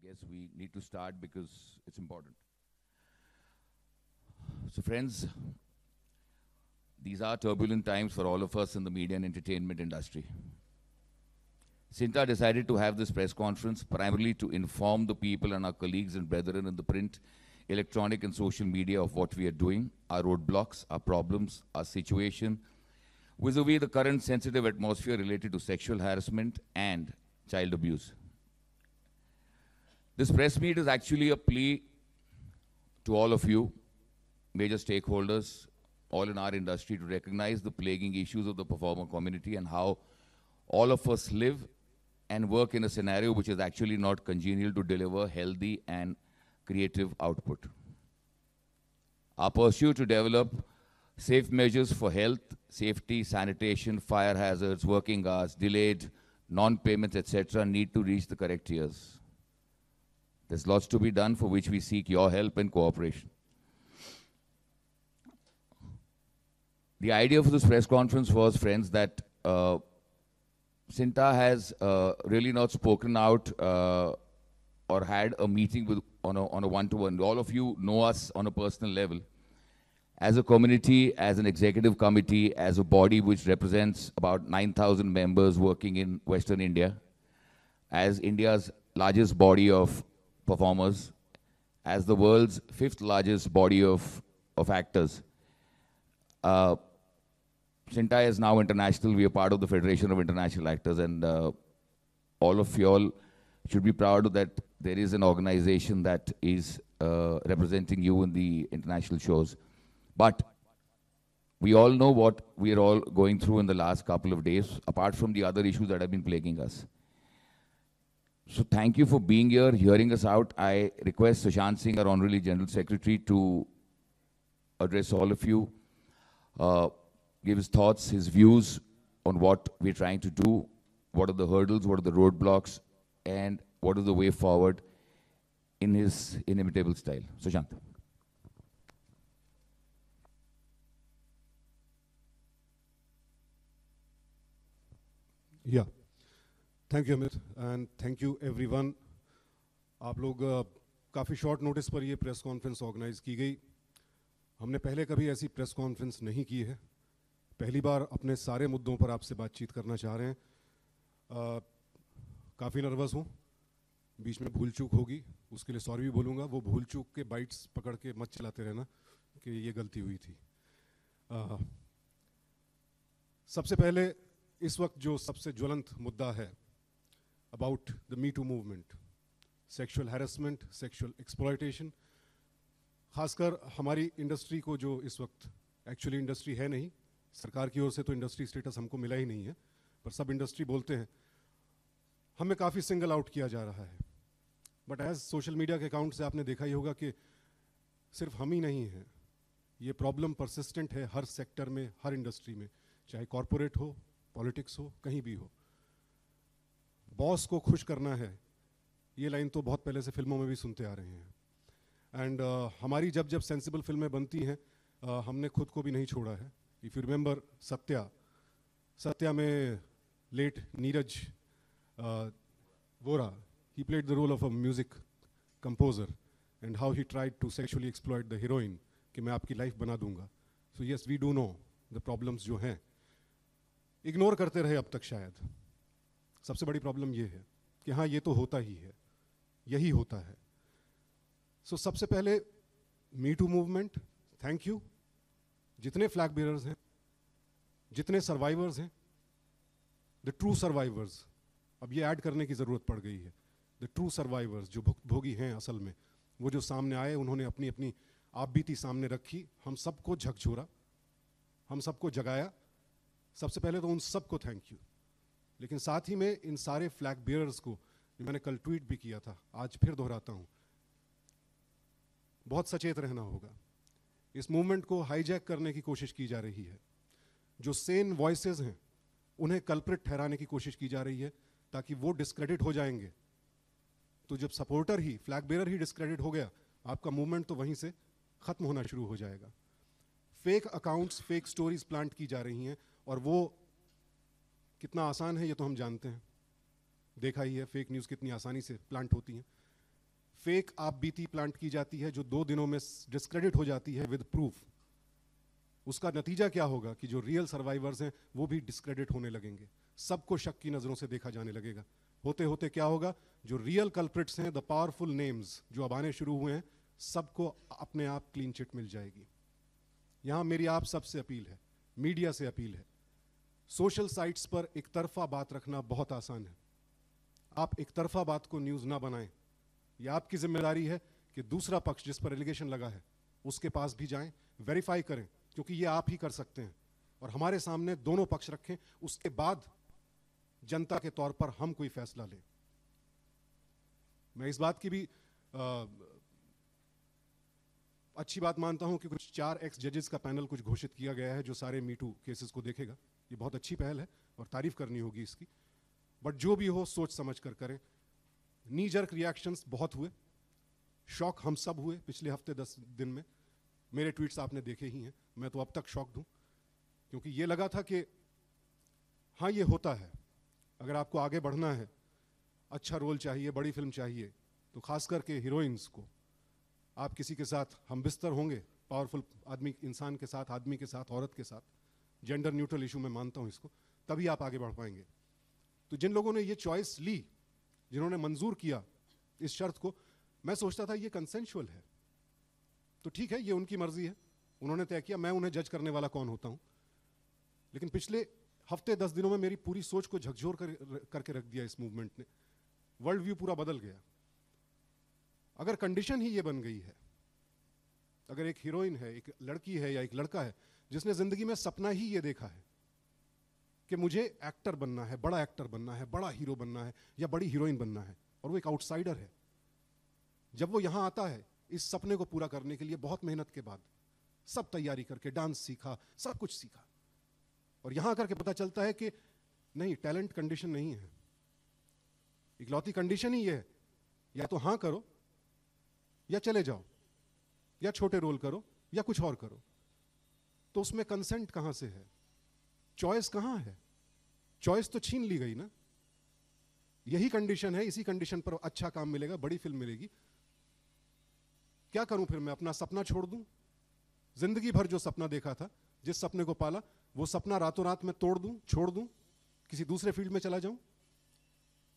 guess we need to start because it's important. So, friends, these are turbulent times for all of us in the media and entertainment industry. Cinta decided to have this press conference primarily to inform the people and our colleagues and brethren in the print, electronic, and social media of what we are doing, our roadblocks, our problems, our situation, vis-a-vis the current sensitive atmosphere related to sexual harassment and child abuse. This press meet is actually a plea to all of you, major stakeholders, all in our industry, to recognize the plaguing issues of the performer community and how all of us live and work in a scenario which is actually not congenial to deliver healthy and creative output. Our pursuit to develop safe measures for health, safety, sanitation, fire hazards, working hours, delayed non-payments, etc. need to reach the correct ears. There's lots to be done, for which we seek your help and cooperation. The idea for this press conference was, friends, that Cinta has really not spoken out or had a meeting with on a one-to-one. All of you know us on a personal level. As a community, as an executive committee, as a body which represents about 9,000 members working in Western India, as India's largest body of performers, as the world's 5th largest body of actors, Cinta is now international. We are part of the Federation of International Actors, and all of you all should be proud that there is an organization that is representing you in the international shows. But we all know what we are all going through in the last couple of days, apart from the other issues that have been plaguing us. So thank you for being here, hearing us out. I request Sushant Singh, our Honorary General Secretary, to address all of you, give his thoughts, his views on what we're trying to do, what are the hurdles, what are the roadblocks, and what is the way forward in his inimitable style. Sushant. Yeah. Thank you, Amit, and thank you everyone. आप लोग काफ़ी short notice पर ये press conference organise की गई. हमने पहले कभी ऐसी प्रेस कॉन्फ्रेंस नहीं की है. पहली बार अपने सारे मुद्दों पर आपसे बातचीत करना चाह रहे हैं. काफ़ी नर्वस हूँ. बीच में भूल चूक होगी, उसके लिए सॉरी भी बोलूँगा. वो भूल चूक के बाइट्स पकड़ के मत चलाते रहना कि ये गलती हुई थी. सबसे पहले इस वक्त जो सबसे ज्वलंत मुद्दा है about the me too movement, sexual harassment, sexual exploitation, खासकर हमारी इंडस्ट्री को, जो इस वक्त एक्चुअली इंडस्ट्री है नहीं, सरकार की ओर से तो इंडस्ट्री स्टेटस हमको मिला ही नहीं है, पर सब इंडस्ट्री बोलते हैं, हमें काफ़ी सिंगल आउट किया जा रहा है. बट एज सोशल मीडिया के अकाउंट से आपने देखा ही होगा कि सिर्फ हम ही नहीं हैं. ये प्रॉब्लम परसिस्टेंट है हर सेक्टर में, हर इंडस्ट्री में, चाहे कॉरपोरेट हो, पॉलिटिक्स हो, कहीं भी हो. बॉस को खुश करना है, ये लाइन तो बहुत पहले से फिल्मों में भी सुनते आ रहे हैं. एंड हमारी जब जब सेंसिबल फिल्में बनती हैं, हमने खुद को भी नहीं छोड़ा है. इफ़ यू रिमेंबर सत्या में late Neeraj Vora, he played the role of a music composer and how he tried to sexually exploit the heroine कि मैं आपकी लाइफ बना दूंगा. So yes, we do know the problems जो हैं. इग्नोर करते रहे अब तक शायद. सबसे बड़ी प्रॉब्लम ये है कि हाँ, ये तो होता ही है, यही होता है. सो सबसे पहले me too movement, thank you. जितने फ्लैग बेयरर्स हैं, जितने सर्वाइवर्स हैं, द ट्रू सर्वाइवर्स, अब ये ऐड करने की ज़रूरत पड़ गई है. द ट्रू सर्वाइवर्स जो भुक्तभोगी हैं असल में, वो जो सामने आए, उन्होंने अपनी अपनी आप बीती सामने रखी, हम सबको झकझोरा, हम सबको जगाया. सबसे पहले तो उन सबको थैंक यू. लेकिन साथ ही में इन सारे फ्लैग बेयरर्स को, मैंने कल ट्वीट भी किया था, आज फिर दोहराता हूँ, बहुत सचेत रहना होगा. इस मूवमेंट को हाईजैक करने की कोशिश की जा रही है. जो सेन वॉइसेस हैं, उन्हें कल्प्रिट ठहराने की कोशिश की जा रही है, ताकि वो डिस्क्रेडिट हो जाएंगे. तो जब सपोर्टर ही, फ्लैग बेयरर ही डिस्क्रेडिट हो गया, आपका मूवमेंट तो वहीं से खत्म होना शुरू हो जाएगा. Fake accounts, fake stories plant की जा रही हैं, और वो कितना आसान है ये तो हम जानते हैं. देखा ही है फेक न्यूज़ कितनी आसानी से प्लांट होती हैं. फेक आप बीती प्लांट की जाती है जो 2 दिनों में डिस्क्रेडिट हो जाती है विद प्रूफ। उसका नतीजा क्या होगा कि जो रियल सर्वाइवर्स हैं वो भी डिस्क्रेडिट होने लगेंगे, सबको शक की नजरों से देखा जाने लगेगा। होते होते क्या होगा, जो रियल कल्प्रिट्स हैं, द पावरफुल नेम्स जो अब आने शुरू हुए हैं, सबको अपने आप क्लीन चिट मिल जाएगी। यहां मेरी आप सबसे अपील है, मीडिया से अपील है, सोशल साइट्स पर एक तरफा बात रखना बहुत आसान है। आप एक तरफा बात को न्यूज ना बनाएं। यह आपकी जिम्मेदारी है कि दूसरा पक्ष जिस पर एलिगेशन लगा है उसके पास भी जाएं, वेरीफाई करें, क्योंकि ये आप ही कर सकते हैं। और हमारे सामने दोनों पक्ष रखें, उसके बाद जनता के तौर पर हम कोई फैसला लें। मैं इस बात की भी अच्छी बात मानता हूं कि कुछ 4 एक्स जजेस का पैनल कुछ घोषित किया गया है जो सारे मीटू केसेस को देखेगा। ये बहुत अच्छी पहल है और तारीफ करनी होगी इसकी। बट जो भी हो सोच समझ कर करें। नी जर्क रिएक्शंस बहुत हुए, शॉक हम सब हुए पिछले हफ्ते 10 दिन में। मेरे ट्वीट्स आपने देखे ही हैं, मैं तो अब तक शॉक्ड हूं, क्योंकि ये लगा था कि हाँ ये होता है। अगर आपको आगे बढ़ना है, अच्छा रोल चाहिए, बड़ी फिल्म चाहिए, तो खास करके हीरोइंस को आप किसी के साथ हम बिस्तर होंगे, पावरफुल आदमी, इंसान के साथ, आदमी के साथ, औरत के साथ, जेंडर न्यूट्रल इशू में मानता हूं इसको, तभी आप आगे बढ़ पाएंगे। तो जिन लोगों ने ये चॉइस ली, जिन्होंने मंजूर किया इस शर्त को, मैं सोचता था ये कंसेंशुअल है, तो ठीक है, ये उनकी मर्जी है, उन्होंने तय किया, मैं उन्हें जज करने वाला कौन होता हूं। लेकिन पिछले हफ्ते 10 दिनों में मेरी पूरी सोच को झकझोर करके रख दिया इस मूवमेंट ने। वर्ल्ड व्यू पूरा बदल गया। अगर कंडीशन ही ये बन गई है, अगर एक हीरोइन है, एक लड़की है या एक लड़का है जिसने जिंदगी में सपना ही ये देखा है कि मुझे एक्टर बनना है, बड़ा एक्टर बनना है, बड़ा हीरो बनना है या बड़ी हीरोइन बनना है, और वो एक आउटसाइडर है, जब वो यहां आता है इस सपने को पूरा करने के लिए बहुत मेहनत के बाद, सब तैयारी करके, डांस सीखा, सब कुछ सीखा, और यहां करके पता चलता है कि नहीं, टैलेंट कंडीशन नहीं है, इकलौती कंडीशन ही ये है, या तो हां करो या चले जाओ, या छोटे रोल करो या कुछ और करो। तो उसमें कंसेंट कहां से है, चॉइस कहां है? चॉइस तो छीन ली गई ना। यही कंडीशन है, इसी कंडीशन पर अच्छा काम मिलेगा, बड़ी फिल्म मिलेगी। क्या करूं फिर मैं? अपना सपना छोड़ दूं? जिंदगी भर जो सपना देखा था, जिस सपने को पाला, वो सपना रातों रात में तोड़ दूं, छोड़ दूं, किसी दूसरे फील्ड में चला जाऊं,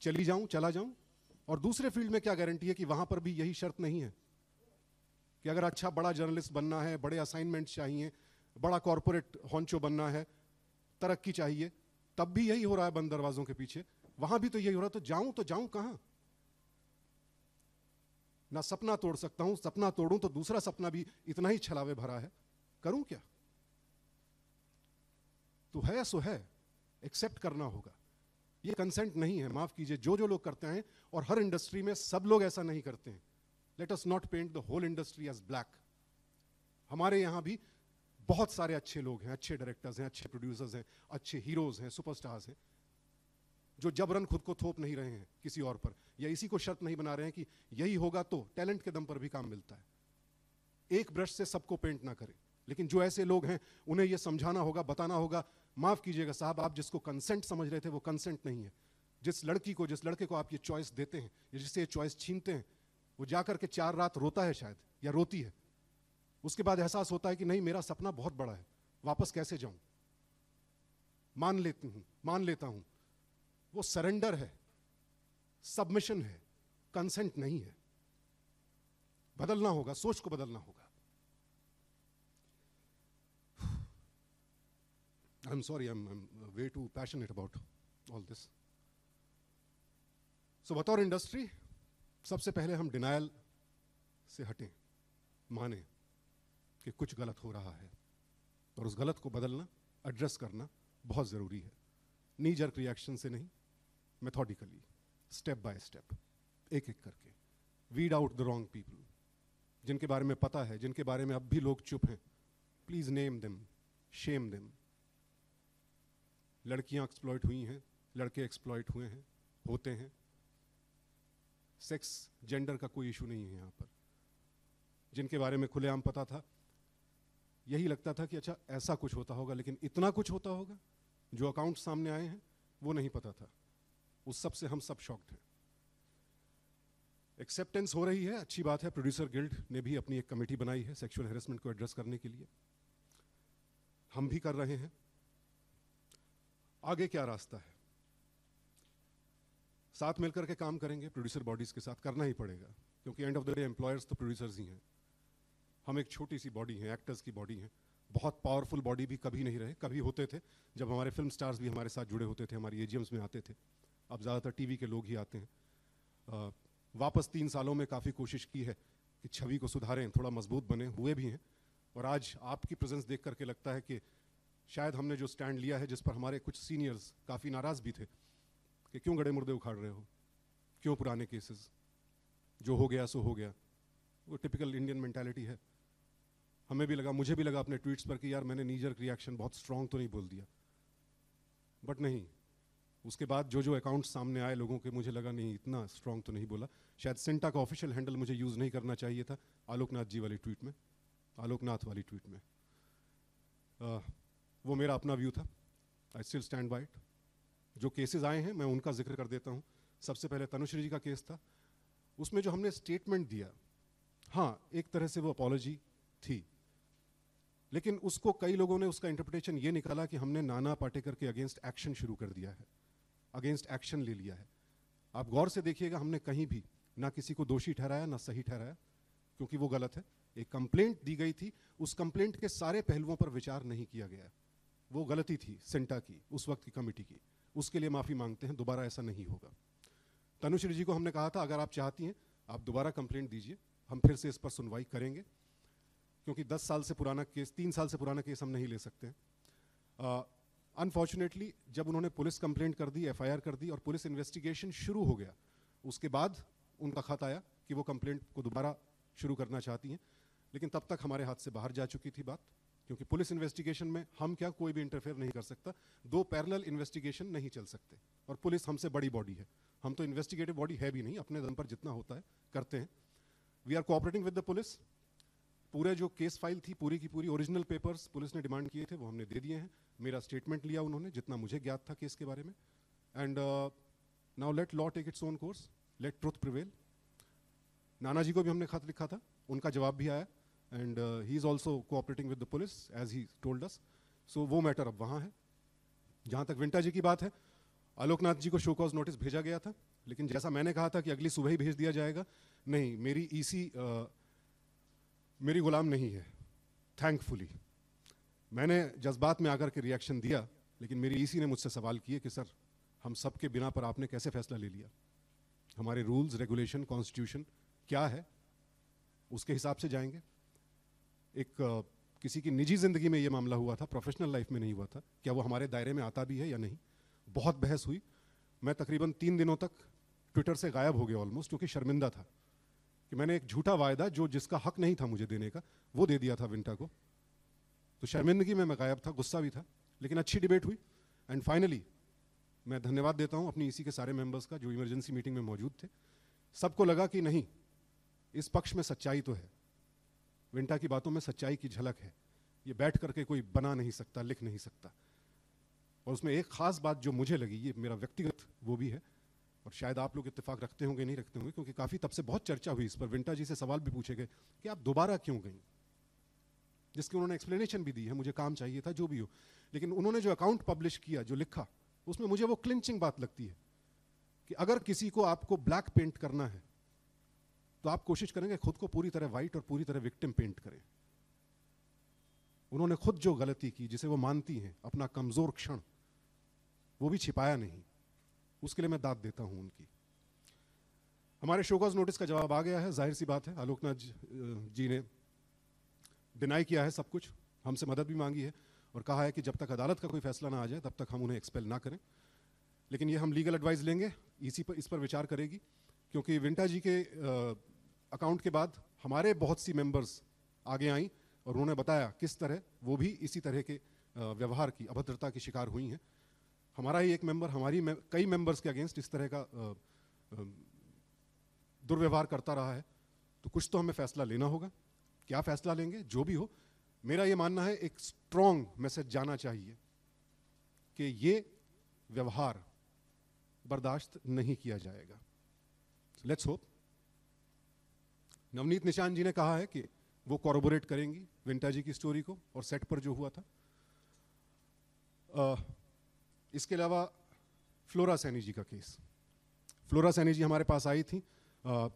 चली जाऊं, चला जाऊं? और दूसरे फील्ड में क्या गारंटी है कि वहां पर भी यही शर्त नहीं है कि अगर अच्छा बड़ा जर्नलिस्ट बनना है, बड़े असाइनमेंट चाहिए, बड़ा कॉर्पोरेट हॉन्चो बनना है, तरक्की चाहिए, तब भी यही हो रहा है बंद दरवाजों के पीछे, वहां भी तो यही हो रहा है, तो जाऊं कहां? ना सपना तोड़ सकता हूं, सपना तोड़ूं तो दूसरा सपना भी इतना ही छलावे भरा है, करूं क्या? तो है सो है, एक्सेप्ट करना होगा। ये कंसेंट नहीं है, माफ कीजिए, जो लोग करते हैं, और हर इंडस्ट्री में सब लोग ऐसा नहीं करते हैं। Let us not paint the whole industry as black. हमारे यहां भी बहुत सारे अच्छे लोग हैं, अच्छे डायरेक्टर्स हैं, अच्छे प्रोड्यूसर्स हैं, अच्छे हीरोज हैं, सुपरस्टार्स हैं, जो जबरन खुद को थोप नहीं रहे हैं किसी और पर, या इसी को शर्त नहीं बना रहे हैं कि यही होगा तो टैलेंट के दम पर भी काम मिलता है। एक ब्रश से सबको पेंट ना करें, लेकिन जो ऐसे लोग हैं उन्हें यह समझाना होगा, बताना होगा, माफ कीजिएगा साहब, आप जिसको कंसेंट समझ रहे थे वो कंसेंट नहीं है। जिस लड़की को, जिस लड़के को आप ये चॉइस देते हैं, या जिससे ये चॉइस छीनते हैं, वो जाकर के 4 रात रोता है शायद, या रोती है, उसके बाद एहसास होता है कि नहीं, मेरा सपना बहुत बड़ा है, वापस कैसे जाऊं? मान लेता हूं। वो सरेंडर है, सबमिशन है, कंसेंट नहीं है। बदलना होगा, सोच को बदलना होगा। I'm sorry, I'm way too passionate about all this. So बतौर इंडस्ट्री, सबसे पहले हम डिनायल से हटें, माने कि कुछ गलत हो रहा है, और उस गलत को बदलना, एड्रेस करना बहुत जरूरी है। नी जर्क रिएक्शन से नहीं, मेथोडिकली, स्टेप बाय स्टेप, एक एक करके, weed out the wrong people, जिनके बारे में पता है, जिनके बारे में अब भी लोग चुप हैं, please name them, shame them. लड़कियां एक्सप्लॉइट हुई हैं, लड़के एक्सप्लॉइट हुए हैं, होते हैं। सेक्स, जेंडर का कोई इशू नहीं है यहां पर। जिनके बारे में खुलेआम पता था, यही लगता था कि अच्छा ऐसा कुछ होता होगा, लेकिन इतना कुछ होता होगा, जो अकाउंट सामने आए हैं वो नहीं पता था। उस सब से हम सब शॉक्ड हैं। एक्सेप्टेंस हो रही है, अच्छी बात है। प्रोड्यूसर गिल्ड ने भी अपनी एक कमेटी बनाई है सेक्सुअल हैरेसमेंट को एड्रेस करने के लिए, हम भी कर रहे हैं। आगे क्या रास्ता है? साथ मिलकर के काम करेंगे, प्रोड्यूसर बॉडीज के साथ करना ही पड़ेगा, क्योंकि end of the day employers तो प्रोड्यूसर्स ही हैं। हम एक छोटी सी बॉडी हैं, एक्टर्स की बॉडी हैं। बहुत पावरफुल बॉडी भी कभी नहीं रहे, कभी होते थे जब हमारे फिल्म स्टार्स भी हमारे साथ जुड़े होते थे, हमारी एजीएम्स में आते थे। अब ज़्यादातर टीवी के लोग ही आते हैं। वापस 3 सालों में काफ़ी कोशिश की है कि छवि को सुधारें, थोड़ा मजबूत बने, हुए भी हैं। और आज आपकी प्रेजेंस देख करके लगता है कि शायद हमने जो स्टैंड लिया है, जिस पर हमारे कुछ सीनियर्स काफ़ी नाराज़ भी थे कि क्यों गड़े मुर्दे उखाड़ रहे हो, क्यों पुराने केसेस, जो हो गया सो हो गया। वो टिपिकल इंडियन मेंटालिटी है। हमें भी लगा, मुझे भी लगा अपने ट्वीट्स पर कि यार मैंने नीजर रिएक्शन बहुत स्ट्रांग तो नहीं बोल दिया, बट नहीं, उसके बाद जो जो अकाउंट्स सामने आए लोगों के, मुझे लगा नहीं इतना स्ट्रांग तो नहीं बोला। शायद सिंटा का ऑफिशियल हैंडल मुझे यूज़ नहीं करना चाहिए था आलोकनाथ जी वाली ट्वीट में, आलोकनाथ वाली ट्वीट में। वो मेरा अपना व्यू था, I still stand by it. जो केसेस आए हैं मैं उनका जिक्र कर देता हूँ। सबसे पहले तनुश्री जी का केस था, उसमें जो हमने स्टेटमेंट दिया, हाँ एक तरह से वो अपॉलॉजी थी, लेकिन उसको कई लोगों ने उसका इंटरप्रिटेशन ये निकाला कि हमने नाना पाटेकर के अगेंस्ट एक्शन शुरू कर दिया है, अगेंस्ट एक्शन ले लिया है। आप गौर से देखिएगा, हमने कहीं भी ना किसी को दोषी ठहराया ना सही ठहराया, क्योंकि वो गलत है। एक कंप्लेंट दी गई थी, उस कंप्लेंट के सारे पहलुओं पर विचार नहीं किया गया। वो गलती थी सिंटा की, उस वक्त की कमेटी की, उसके लिए माफ़ी मांगते हैं, दोबारा ऐसा नहीं होगा। तनुश्री जी को हमने कहा था अगर आप चाहती हैं आप दोबारा कंप्लेंट दीजिए, हम फिर से इस पर सुनवाई करेंगे, क्योंकि 10 साल से पुराना केस, 3 साल से पुराना केस हम नहीं ले सकते हैं। अनफॉर्चुनेटली जब उन्होंने पुलिस कंप्लेंट कर दी, एफआईआर कर दी और पुलिस इन्वेस्टिगेशन शुरू हो गया, उसके बाद उनका खत आया कि वो कंप्लेंट को दोबारा शुरू करना चाहती हैं, लेकिन तब तक हमारे हाथ से बाहर जा चुकी थी बात, क्योंकि पुलिस इन्वेस्टिगेशन में हम क्या, कोई भी इंटरफेयर नहीं कर सकता। 2 पैरेलल इन्वेस्टिगेशन नहीं चल सकते, और पुलिस हमसे बड़ी बॉडी है, हम तो इन्वेस्टिगेटिव बॉडी है भी नहीं, अपने दम पर जितना होता है करते हैं। We are cooperating with the police. पूरे जो केस फाइल थी, पूरी की पूरी ओरिजिनल पेपर्स पुलिस ने डिमांड किए थे, वो हमने दे दिए हैं। मेरा स्टेटमेंट लिया उन्होंने, जितना मुझे ज्ञात था केस के बारे में। And now let law take its own course, let truth prevail. Nana ji को भी हमने खत लिखा था, उनका जवाब भी आया, and he is also cooperating with the police as he told us. So वो मैटर अब वहाँ है। जहाँ तक विंटा जी की बात है, आलोकनाथ जी को शो कॉज नोटिस भेजा गया था, लेकिन जैसा मैंने कहा था कि अगली सुबह ही भेज दिया जाएगा, नहीं, मेरी ईसी मेरी गुलाम नहीं है, थैंकफुली। मैंने जज्बात में आकर के रिएक्शन दिया, लेकिन मेरी ईसी ने मुझसे सवाल किए कि सर हम सब के बिना पर आपने कैसे फैसला ले लिया, हमारे रूल्स रेगुलेशन कॉन्स्टिट्यूशन क्या है, उसके हिसाब से जाएंगे। एक किसी की निजी जिंदगी में ये मामला हुआ था, प्रोफेशनल लाइफ में नहीं हुआ था, क्या वो हमारे दायरे में आता भी है या नहीं। बहुत बहस हुई, मैं तकरीबन 3 दिनों तक ट्विटर से गायब हो गया ऑलमोस्ट, क्योंकि शर्मिंदा था कि मैंने एक झूठा वायदा जो जिसका हक नहीं था मुझे देने का, वो दे दिया था विंटा को। तो शर्मिंदगी में मैं गायब था, गुस्सा भी था, लेकिन अच्छी डिबेट हुई। एंड फाइनली मैं धन्यवाद देता हूं अपनी इसी के सारे मेंबर्स का जो इमरजेंसी मीटिंग में मौजूद थे। सबको लगा कि नहीं, इस पक्ष में सच्चाई तो है, विंटा की बातों में सच्चाई की झलक है, ये बैठ करके कोई बना नहीं सकता, लिख नहीं सकता। और उसमें एक खास बात जो मुझे लगी, ये मेरा व्यक्तिगत वो भी है, और शायद आप लोग इत्तेफाक रखते होंगे नहीं रखते होंगे, क्योंकि काफ़ी तब से बहुत चर्चा हुई इस पर, विंटा जी से सवाल भी पूछे गए कि आप दोबारा क्यों गई, जिसकी उन्होंने एक्सप्लेनेशन भी दी है, मुझे काम चाहिए था जो भी हो। लेकिन उन्होंने जो अकाउंट पब्लिश किया, जो लिखा, उसमें मुझे वो क्लिंचिंग बात लगती है कि अगर किसी को आपको ब्लैक पेंट करना है तो आप कोशिश करेंगे खुद को पूरी तरह वाइट और पूरी तरह विक्टिम पेंट करें। उन्होंने खुद जो गलती की, जिसे वो मानती हैं, अपना कमजोर क्षण, वो भी छिपाया नहीं, उसके लिए मैं दाद देता हूं उनकी। हमारे शोकॉज नोटिस का जवाब आ गया है, जाहिर सी बात है, आलोकनाथ जी ने डिनाई किया है सब कुछ, हमसे मदद भी मांगी है और कहा है कि जब तक अदालत का कोई फैसला ना आ जाए तब तक हम उन्हें एक्सपेल ना करें। लेकिन ये हम लीगल एडवाइस लेंगे, इस पर विचार करेगी, क्योंकि विंटा जी के अकाउंट के बाद हमारे बहुत सी मेंबर्स आगे आई और उन्होंने बताया किस तरह वो भी इसी तरह के व्यवहार की, अभद्रता की शिकार हुई हैं। हमारा ही एक मेंबर कई मेंबर्स के अगेंस्ट इस तरह का दुर्व्यवहार करता रहा है, तो कुछ तो हमें फैसला लेना होगा। क्या फैसला लेंगे, जो भी हो, मेरा ये मानना है एक स्ट्रॉन्ग मैसेज जाना चाहिए कि ये व्यवहार बर्दाश्त नहीं किया जाएगा। लेट्स होप नवनीत निशान जी ने कहा है कि वो कॉरोबोरेट करेंगी विंटा जी की स्टोरी को और सेट पर जो हुआ था। इसके अलावा फ्लोरा सैनी जी का केस, फ्लोरा सैनी जी हमारे पास आई थी,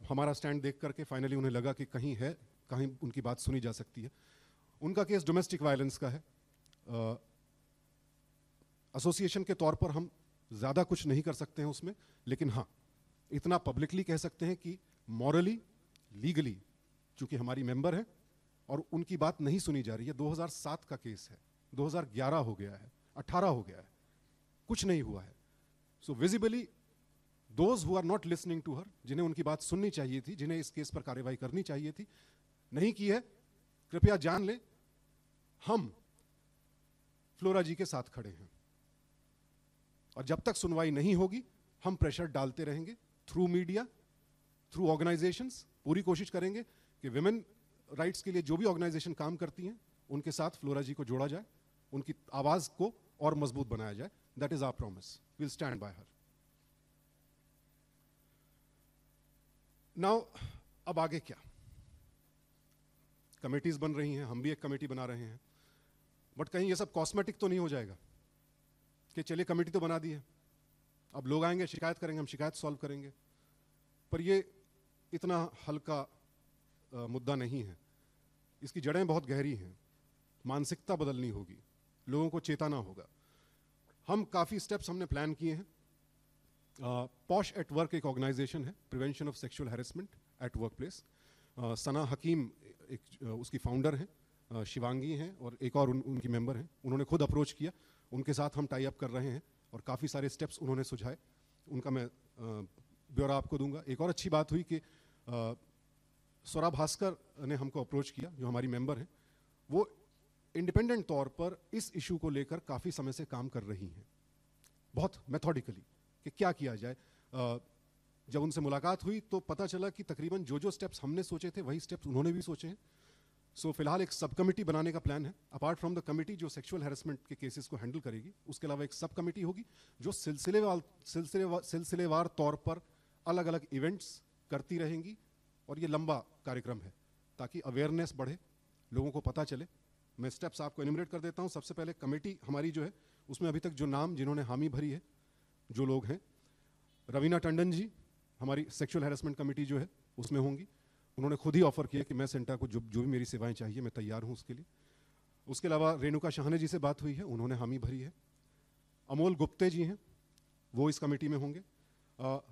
हमारा स्टैंड देख करके फाइनली उन्हें लगा कि कहीं है, कहीं उनकी बात सुनी जा सकती है। उनका केस डोमेस्टिक वायलेंस का है। एसोसिएशन के तौर पर हम ज़्यादा कुछ नहीं कर सकते हैं उसमें, लेकिन हाँ इतना पब्लिकली कह सकते हैं कि मॉरली लीगली चूंकि हमारी मेंबर है और उनकी बात नहीं सुनी जा रही है। 2007 का केस है, 2011 हो गया है, 18 हो गया है, कुछ नहीं हुआ है। So visibly those who are not listening to her, जिन्हें उनकी बात सुननी चाहिए थी, जिन्हें इस केस पर कार्रवाई करनी चाहिए थी, नहीं की है। कृपया जान लें हम फ्लोरा जी के साथ खड़े हैं और जब तक सुनवाई नहीं होगी हम प्रेशर डालते रहेंगे थ्रू मीडिया, थ्रू ऑर्गेनाइजेशंस। पूरी कोशिश करेंगे कि विमेन राइट्स के लिए जो भी ऑर्गेनाइजेशन काम करती हैं उनके साथ फ्लोरा जी को जोड़ा जाए, उनकी आवाज को और मजबूत बनाया जाए। That is our promise, will stand by her. Now अब आगे क्या? कमेटीज बन रही हैं, हम भी एक कमेटी बना रहे हैं, बट कहीं ये सब कॉस्मेटिक तो नहीं हो जाएगा कि चलिए कमेटी तो बना दी है, अब लोग आएंगे शिकायत करेंगे, हम शिकायत सॉल्व करेंगे। पर ये इतना हल्का मुद्दा नहीं है, इसकी जड़ें बहुत गहरी हैं। मानसिकता बदलनी होगी, लोगों को चेताना होगा। हम काफ़ी स्टेप्स हमने प्लान किए हैं। पॉश एट वर्क एक ऑर्गेनाइजेशन है, prevention of sexual harassment at work place. Sana Hakim एक उसकी फाउंडर हैं, शिवांगी हैं और एक और उनकी मेंबर हैं। उन्होंने खुद अप्रोच किया, उनके साथ हम टाई अप कर रहे हैं और काफ़ी सारे स्टेप्स उन्होंने सुझाए, उनका मैं ब्यौरा आपको दूंगा। एक और अच्छी बात हुई कि स्वरा भास्कर ने हमको अप्रोच किया, जो हमारी मेंबर हैं। वो इंडिपेंडेंट तौर पर इस इशू को लेकर काफ़ी समय से काम कर रही हैं, बहुत मेथोडिकली, कि क्या किया जाए। जब उनसे मुलाकात हुई तो पता चला कि तकरीबन जो जो स्टेप्स हमने सोचे थे वही स्टेप्स उन्होंने भी सोचे हैं। सो फिलहाल एक सब कमेटी बनाने का प्लान है। अपार्ट फ्रॉम द कमेटी जो सेक्सुअल हैरेसमेंट के केसेस को हैंडल करेगी, उसके अलावा एक सब कमेटी होगी जो सिलसिलेवार तौर पर अलग अलग इवेंट्स करती रहेंगी। और ये लंबा कार्यक्रम है ताकि अवेयरनेस बढ़े, लोगों को पता चले। मैं स्टेप्स आपको एनिमरेट कर देता हूँ। सबसे पहले कमेटी हमारी जो है उसमें अभी तक जो नाम जिन्होंने हामी भरी है, जो लोग हैं, रवीना टंडन जी हमारी सेक्सुअल हैरेसमेंट कमेटी जो है उसमें होंगी। उन्होंने खुद ही ऑफर किया कि मैं सेंटा को जो भी मेरी सेवाएं चाहिए मैं तैयार हूं उसके लिए। उसके अलावा रेणुका शाहने जी से बात हुई है, उन्होंने हामी भरी है। अमोल गुप्ते जी हैं, वो इस कमेटी में होंगे।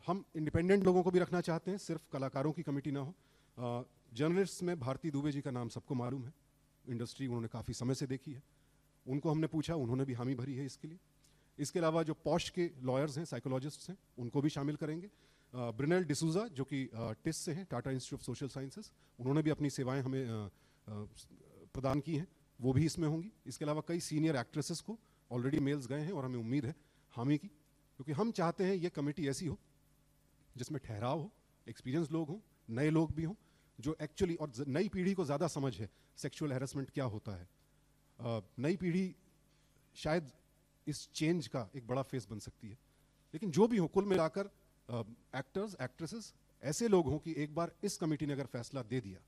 हम इंडिपेंडेंट लोगों को भी रखना चाहते हैं, सिर्फ कलाकारों की कमेटी ना हो। जर्नलिस्ट में भारती दुबे जी का नाम सबको मालूम है, इंडस्ट्री उन्होंने काफ़ी समय से देखी है, उनको हमने पूछा, उन्होंने भी हामी भरी है इसके लिए। इसके अलावा जो पॉश के लॉयर्स हैं, साइकोलॉजिस्ट्स हैं, उनको भी शामिल करेंगे। ब्रिनेल डिसूजा जो कि टिस से हैं, Tata institute of social sciences, उन्होंने भी अपनी सेवाएं हमें प्रदान की हैं, वो भी इसमें होंगी। इसके अलावा कई सीनियर एक्ट्रेसेस को ऑलरेडी मेल्स गए हैं और हमें उम्मीद है हामी की, क्योंकि हम चाहते हैं ये कमेटी ऐसी हो जिसमें ठहराव हो, एक्सपीरियंस लोग हों, नए लोग भी हों, जो एक्चुअली, और नई पीढ़ी को ज़्यादा समझ है सेक्सुअल हैरेसमेंट क्या होता है। नई पीढ़ी शायद इस चेंज का एक बड़ा फेस बन सकती है। लेकिन जो भी हो, कुल मिलाकर एक्टर्स, एक्ट्रेसेस ऐसे लोग हों कि एक बार इस कमेटी ने अगर फैसला दे दिया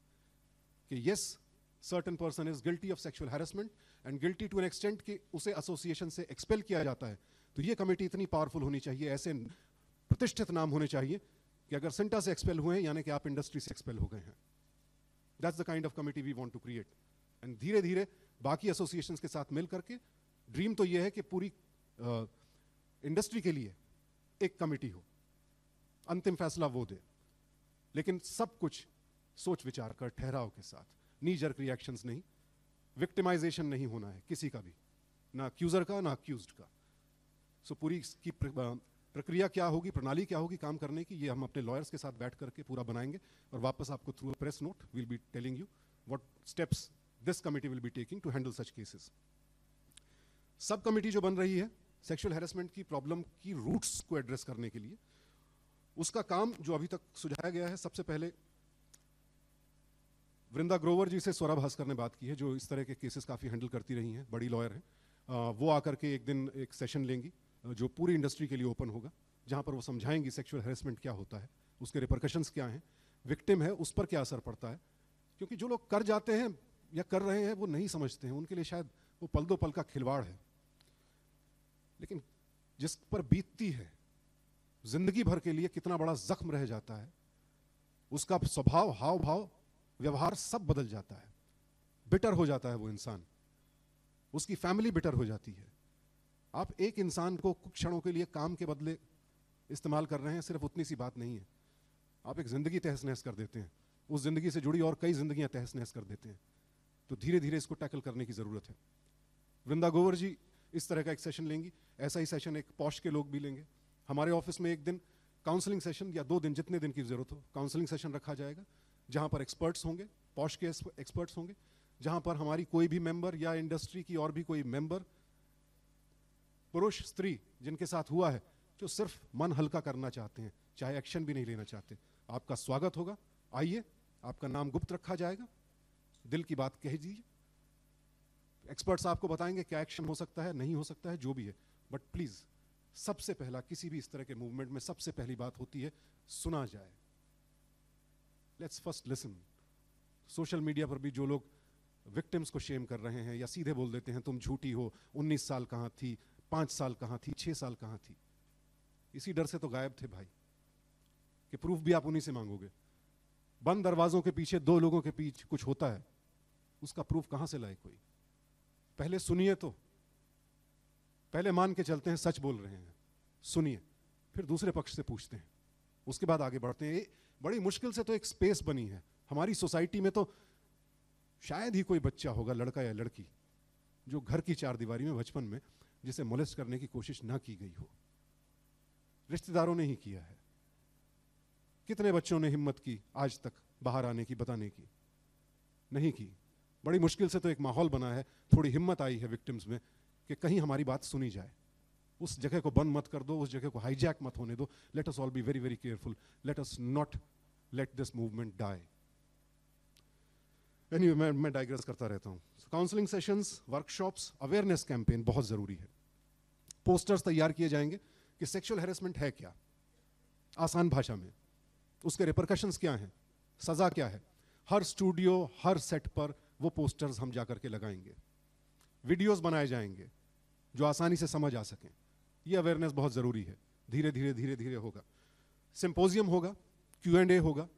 कि yes certain person is guilty of sexual harassment and guilty to an extent कि उसे एसोसिएशन से एक्सपेल किया जाता है, तो ये कमेटी इतनी पावरफुल होनी चाहिए, ऐसे प्रतिष्ठित नाम होने चाहिए कि अगर सेंटा से एक्सपेल हुए हैं यानी कि आप इंडस्ट्री से एक्सपेल हो गए हैं। That's the kind of committee we want to create. And धीरे धीरे बाकी एसोसिएशंस के साथ मिल करके, ड्रीम तो ये है कि पूरी इंडस्ट्री के लिए एक कमेटी हो, अंतिम फैसला वो दे, लेकिन सब कुछ सोच विचार कर, ठहराव के साथ, नी जर्क रिएक्शंस नहीं, विक्टिमाइजेशन नहीं होना है किसी का भी, ना अक्यूजर का ना अक्यूज्ड का। सो पूरी इसकी प्रक्रिया क्या होगी, प्रणाली क्या होगी काम करने की, ये हम अपने लॉयर्स के साथ बैठ करके पूरा बनाएंगे और वापस आपको through press note will be telling you what steps this committee will be taking to handle such cases. सब कमिटी जो बन रही है सेक्सुअल हैरेसमेंट की प्रॉब्लम की रूट्स को एड्रेस करने के लिए, उसका काम जो अभी तक सुझाया गया है, सबसे पहले वृंदा ग्रोवर जी से स्वरा भास्कर ने बात की है, जो इस तरह के केसेस काफ़ी हैंडल करती रही हैं, बड़ी लॉयर हैं। वो आकर के एक दिन एक सेशन लेंगी जो पूरी इंडस्ट्री के लिए ओपन होगा, जहां पर वो समझाएंगी सेक्सुअल हैरेसमेंट क्या होता है, उसके रिपरकशंस क्या हैं, विक्टिम है उस पर क्या असर पड़ता है, क्योंकि जो लोग कर जाते हैं या कर रहे हैं वो नहीं समझते हैं, उनके लिए शायद वो पल दो पल का खिलवाड़ है, लेकिन जिस पर बीतती है जिंदगी भर के लिए कितना बड़ा जख्म रह जाता है, उसका स्वभाव, हाव भाव, व्यवहार सब बदल जाता है, बिटर हो जाता है वो इंसान, उसकी फैमिली बिटर हो जाती है। आप एक इंसान को कुछ क्षणों के लिए काम के बदले इस्तेमाल कर रहे हैं, सिर्फ उतनी सी बात नहीं है, आप एक जिंदगी तहस नहस कर देते हैं, उस जिंदगी से जुड़ी और कई जिंदगियां तहस नहस कर देते हैं। तो धीरे धीरे इसको टैकल करने की जरूरत है। वृंदा गोवर जी इस तरह का एक सेशन लेंगी, ऐसा ही सेशन एक पॉश के लोग भी लेंगे। हमारे ऑफिस में एक दिन काउंसलिंग सेशन या 2 दिन, जितने दिन की जरूरत हो, काउंसलिंग सेशन रखा जाएगा, जहां पर एक्सपर्ट्स होंगे, पॉश के एक्सपर्ट्स होंगे, जहां पर हमारी कोई भी मेंबर या इंडस्ट्री की और भी कोई मेंबर, पुरुष स्त्री जिनके साथ हुआ है, जो सिर्फ मन हल्का करना चाहते हैं, चाहे एक्शन भी नहीं लेना चाहते, आपका स्वागत होगा। आइए, आपका नाम गुप्त रखा जाएगा, दिल की बात कह दीजिए, एक्सपर्ट्स आपको बताएंगे क्या एक्शन हो सकता है, नहीं हो सकता है, जो भी है। बट प्लीज, सबसे पहला किसी भी इस तरह के मूवमेंट में सबसे पहली बात होती है सुना जाए। Let's first listen. Social media पर भी जो लोग विक्टिम्स को शेम कर रहे हैं या सीधे बोल देते हैं तुम झूठी हो, 19 साल कहां थी, 5 साल कहां थी, 6 साल कहां थी, इसी डर से तो गायब थे भाई कि प्रूफ भी आप उन्हीं से मांगोगे। बंद दरवाजों के पीछे 2 लोगों के पीछे कुछ होता है, उसका प्रूफ कहां से लाए कोई? पहले सुनिए, तो पहले मान के चलते हैं सच बोल रहे हैं, सुनिए, फिर दूसरे पक्ष से पूछते हैं, उसके बाद आगे बढ़ते हैं। बड़ी मुश्किल से तो एक स्पेस बनी है हमारी सोसाइटी में, तो शायद ही कोई बच्चा होगा, लड़का या लड़की, जो घर की 4 दीवारी में बचपन में जिसे मोलेस्ट करने की कोशिश ना की गई हो, रिश्तेदारों ने ही किया है। कितने बच्चों ने हिम्मत की आज तक बाहर आने की, बताने की? नहीं की। बड़ी मुश्किल से तो एक माहौल बना है, थोड़ी हिम्मत आई है विक्टिम्स में कि कहीं हमारी बात सुनी जाए। उस जगह को बंद मत कर दो, उस जगह को हाईजैक मत होने दो। Let us all be very very careful, let us not let this movement die. Anyway, मैं डाइग्रेस करता रहता हूं। Counselling sessions, workshops, awareness campaign बहुत जरूरी है। पोस्टर्स तैयार किए जाएंगे कि सेक्सुअल हैरेसमेंट है क्या, आसान भाषा में, उसके रिपरकशंस क्या हैं, सजा क्या है। हर स्टूडियो, हर सेट पर वो पोस्टर्स हम जाकर के लगाएंगे। वीडियोस बनाए जाएंगे जो आसानी से समझ आ सकें। ये अवेयरनेस बहुत जरूरी है। धीरे धीरे धीरे धीरे होगा। सिंपोजियम होगा, Q&A होगा,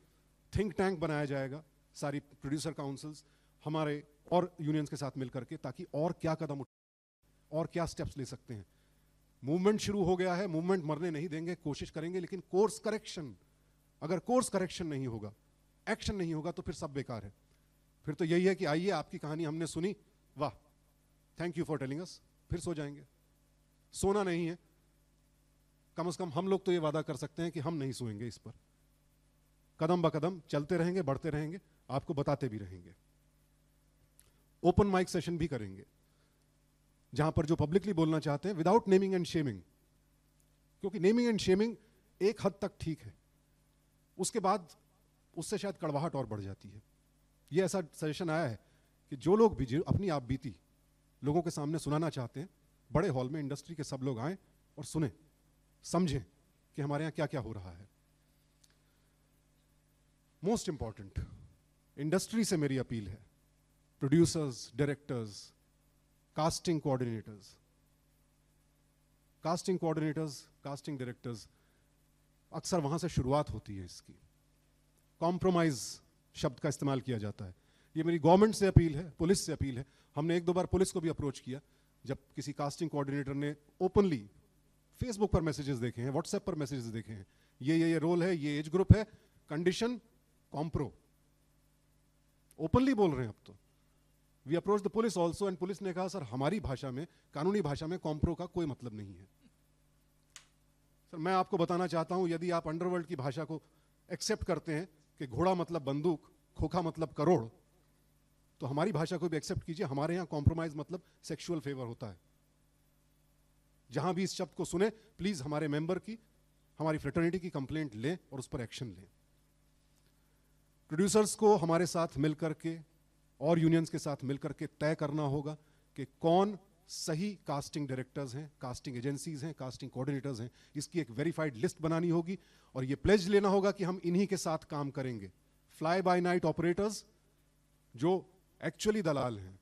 थिंक टैंक बनाया जाएगा, सारी प्रोड्यूसर काउंसिल्स हमारे और यूनियंस के साथ मिलकर के, ताकि और क्या कदम और क्या स्टेप्स ले सकते हैं। मूवमेंट शुरू हो गया है, मूवमेंट मरने नहीं देंगे, कोशिश करेंगे, लेकिन कोर्स करेक्शन, अगर कोर्स करेक्शन नहीं होगा, एक्शन नहीं होगा, तो फिर सब बेकार है। फिर तो यही है कि आइए, आपकी कहानी हमने सुनी, वाह, thank you for telling us, फिर सो जाएंगे। सोना नहीं है, कम से कम हम लोग तो ये वादा कर सकते हैं कि हम नहीं सोएंगे इस पर। कदम ब कदम चलते रहेंगे, बढ़ते रहेंगे, आपको बताते भी रहेंगे। ओपन माइक सेशन भी करेंगे, जहां पर जो पब्लिकली बोलना चाहते हैं, विदाउट नेमिंग एंड शेमिंग, क्योंकि नेमिंग एंड शेमिंग एक हद तक ठीक है, उसके बाद उससे शायद कड़वाहट और बढ़ जाती है। ये ऐसा सजेशन आया है कि जो लोग भी अपनी आप बीती लोगों के सामने सुनाना चाहते हैं, बड़े हॉल में इंडस्ट्री के सब लोग आए और सुने, समझें कि हमारे यहां क्या क्या हो रहा है। मोस्ट इंपॉर्टेंट, इंडस्ट्री से मेरी अपील है, producers, directors, casting coordinators, casting directors, अक्सर वहां से शुरुआत होती है इसकी। कॉम्प्रोमाइज शब्द का इस्तेमाल किया जाता है। ये मेरी गवर्नमेंट से अपील है, पुलिस से अपील है। हमने 1-2 बार पुलिस को भी अप्रोच किया, जब किसी कास्टिंग कोऑर्डिनेटर ने ओपनली फेसबुक पर मैसेजेस देखे हैं, व्हाट्सएप पर मैसेजेस देखे हैं, ये रोल है, ये एज ग्रुप है, कंडीशन कॉम्प्रो, ओपनली बोल रहे हैं अब तो। We approach the police also, and police ने कहा सर हमारी भाषा में, कानूनी भाषा में कॉम्प्रो का कोई मतलब नहीं है। सर मैं आपको बताना चाहता हूं, यदि आप अंडरवर्ल्ड की भाषा को एक्सेप्ट करते हैं कि घोड़ा मतलब बंदूक, खोखा मतलब करोड़, तो हमारी भाषा को भी एक्सेप्ट कीजिए। हमारे यहां कॉम्प्रोमाइज मतलब सेक्सुअल फेवर होता है। जहां भी इस शब्द को सुने, प्लीज हमारे मेंबर की, हमारी फ्रेटर्निटी की कंप्लेंट लें और उस पर एक्शन लें। प्रोड्यूसर्स को हमारे साथ मिलकर के और यूनियंस के साथ मिलकर के तय करना होगा कि कौन सही कास्टिंग डायरेक्टर्स हैं, कास्टिंग एजेंसीज हैं, कास्टिंग कोऑर्डिनेटर्स हैं, इसकी एक वेरीफाइड लिस्ट बनानी होगी और ये प्लेज लेना होगा कि हम इन्हीं के साथ काम करेंगे। फ्लाई बाय नाइट ऑपरेटर्स जो एक्चुअली दलाल हैं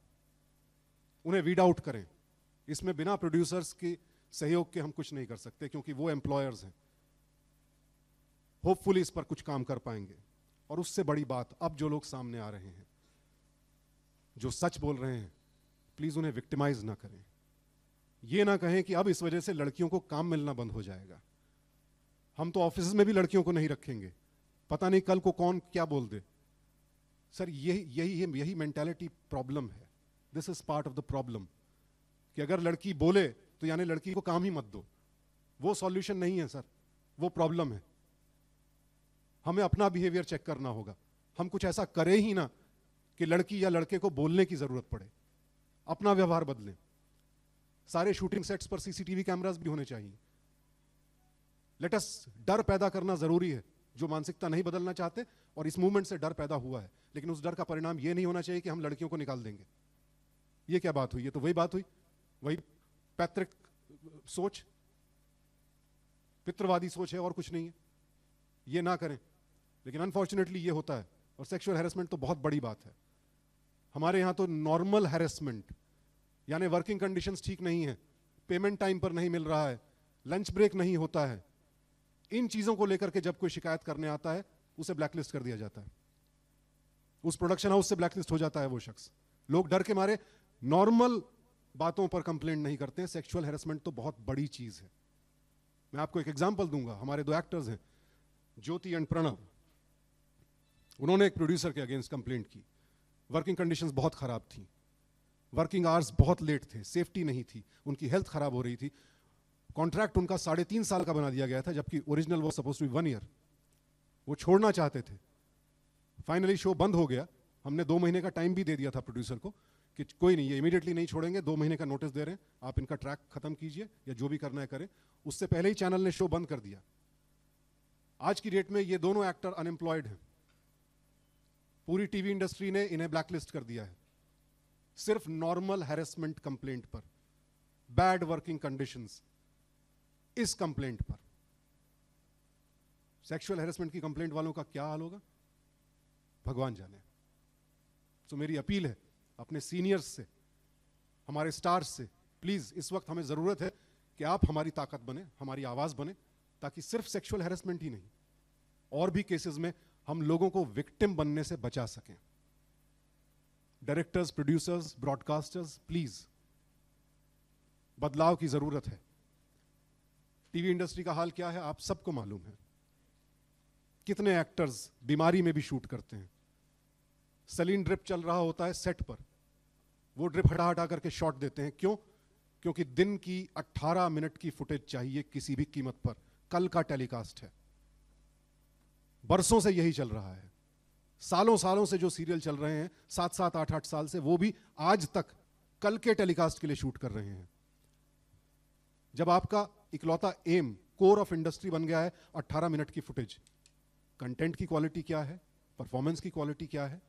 उन्हें वीड आउट करें। इसमें बिना प्रोड्यूसर्स के सहयोग के हम कुछ नहीं कर सकते, क्योंकि वो एम्प्लॉयर्स हैं। होपफुली इस पर कुछ काम कर पाएंगे। और उससे बड़ी बात, अब जो लोग सामने आ रहे हैं, जो सच बोल रहे हैं, प्लीज उन्हें विक्टिमाइज ना करें। ये ना कहें कि अब इस वजह से लड़कियों को काम मिलना बंद हो जाएगा। हम तो ऑफिस में भी लड़कियों को नहीं रखेंगे, पता नहीं कल को कौन क्या बोल दे। सर यही मेंटालिटी प्रॉब्लम है। This is part of the problem कि अगर लड़की बोले तो यानी लड़की को काम ही मत दो। वो सॉल्यूशन नहीं है सर, वो प्रॉब्लम है। हमें अपना बिहेवियर चेक करना होगा। हम कुछ ऐसा करें ही ना कि लड़की या लड़के को बोलने की जरूरत पड़े। अपना व्यवहार बदलें। सारे शूटिंग सेट्स पर सीसीटीवी कैमरास भी होने चाहिए। लेट अस डर पैदा करना जरूरी है, जो मानसिकता नहीं बदलना चाहते, और इस मूवमेंट से डर पैदा हुआ है। लेकिन उस डर का परिणाम यह नहीं होना चाहिए कि हम लड़कियों को निकाल देंगे। ये क्या बात हुई? ये तो वही बात हुई, वही पैतृक सोच, पितृवादी सोच है, और कुछ नहीं है। ये ना करें। लेकिन अनफॉर्चुनेटली ये होता है। और सेक्सुअल हैरेसमेंट तो बहुत बड़ी बात है। हमारे यहां तो नॉर्मल हैरेसमेंट, यानी वर्किंग कंडीशंस ठीक नहीं है, पेमेंट टाइम पर नहीं मिल रहा है, लंच ब्रेक नहीं होता है, इन चीजों को लेकर के जब कोई शिकायत करने आता है उसे ब्लैकलिस्ट कर दिया जाता है। उस प्रोडक्शन हाउस से ब्लैकलिस्ट हो जाता है वो शख्स। लोग डर के मारे नॉर्मल बातों पर कंप्लेंट नहीं करते हैं। सेक्सुअल हैरेसमेंट तो बहुत बड़ी चीज है। मैं आपको एक एग्जांपल दूंगा। हमारे दो एक्टर्स हैं, ज्योति एंड प्रणव। उन्होंने एक प्रोड्यूसर के अगेंस्ट कंप्लेंट की। वर्किंग कंडीशंस बहुत खराब थी, वर्किंग आवर्स बहुत लेट थे, सेफ्टी नहीं थी, उनकी हेल्थ खराब हो रही थी। कॉन्ट्रैक्ट उनका 3.5 साल का बना दिया गया था, जबकि ओरिजिनल वो सपोज टू बी 1 ईयर। वो छोड़ना चाहते थे। फाइनली शो बंद हो गया। हमने 2 महीने का टाइम भी दे दिया था प्रोड्यूसर को कि कोई नहीं, ये इमीडिएटली नहीं छोड़ेंगे, 2 महीने का नोटिस दे रहे हैं, आप इनका ट्रैक खत्म कीजिए या जो भी करना है करें। उससे पहले ही चैनल ने शो बंद कर दिया। आज की डेट में ये दोनों एक्टर अनएम्प्लॉयड हैं। पूरी टीवी इंडस्ट्री ने इन्हें ब्लैकलिस्ट कर दिया है, सिर्फ नॉर्मल हैरेसमेंट कंप्लेंट पर, बैड वर्किंग कंडीशंस, इस कंप्लेंट पर। सेक्सुअल हैरेसमेंट की कंप्लेंट वालों का क्या हाल होगा भगवान जाने। तो मेरी अपील है अपने सीनियर्स से, हमारे स्टार्स से, प्लीज इस वक्त हमें जरूरत है कि आप हमारी ताकत बने, हमारी आवाज बने, ताकि सिर्फ सेक्सुअल हैरेसमेंट ही नहीं, और भी केसेस में हम लोगों को विक्टिम बनने से बचा सकें। डायरेक्टर्स, प्रोड्यूसर्स, ब्रॉडकास्टर्स, प्लीज बदलाव की जरूरत है। टीवी इंडस्ट्री का हाल क्या है आप सबको मालूम है। कितने एक्टर्स बीमारी में भी शूट करते हैं। सलीन ड्रिप चल रहा होता है सेट पर, वो ड्रिप हटा हटा करके शॉट देते हैं। क्यों? क्योंकि दिन की 18 मिनट की फुटेज चाहिए किसी भी कीमत पर। कल का टेलीकास्ट है। बरसों से यही चल रहा है। सालों सालों से जो सीरियल चल रहे हैं, 7-7, 8-8 साल से, वो भी आज तक कल के टेलीकास्ट के लिए शूट कर रहे हैं। जब आपका इकलौता एम, कोर ऑफ इंडस्ट्री बन गया है 18 मिनट की फुटेज, कंटेंट की क्वालिटी क्या है, परफॉर्मेंस की क्वालिटी क्या है,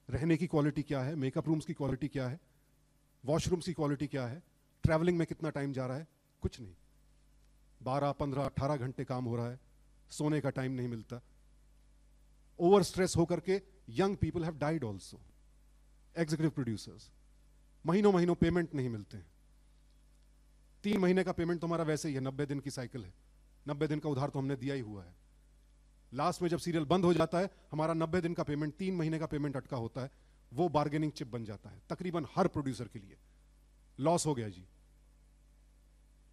रहने की क्वालिटी क्या है, मेकअप रूम्स की क्वालिटी क्या है, वॉशरूम्स की क्वालिटी क्या है, ट्रैवलिंग में कितना टाइम जा रहा है, कुछ नहीं। 12, 15, 18 घंटे काम हो रहा है, सोने का टाइम नहीं मिलता। ओवर स्ट्रेस होकर के young people have died also. Executive producers, महीनों महीनों पेमेंट नहीं मिलते हैं। 3 महीने का पेमेंट तो हमारा वैसे ही है, 90 दिन की साइकिल है, 90 दिन का उधार तो हमने दिया ही हुआ है। लास्ट में जब सीरियल बंद हो जाता है, हमारा 90 दिन का पेमेंट, 3 महीने का पेमेंट अटका होता है। वो बार्गेनिंग चिप बन जाता है तकरीबन हर प्रोड्यूसर के लिए। लॉस हो गया जी,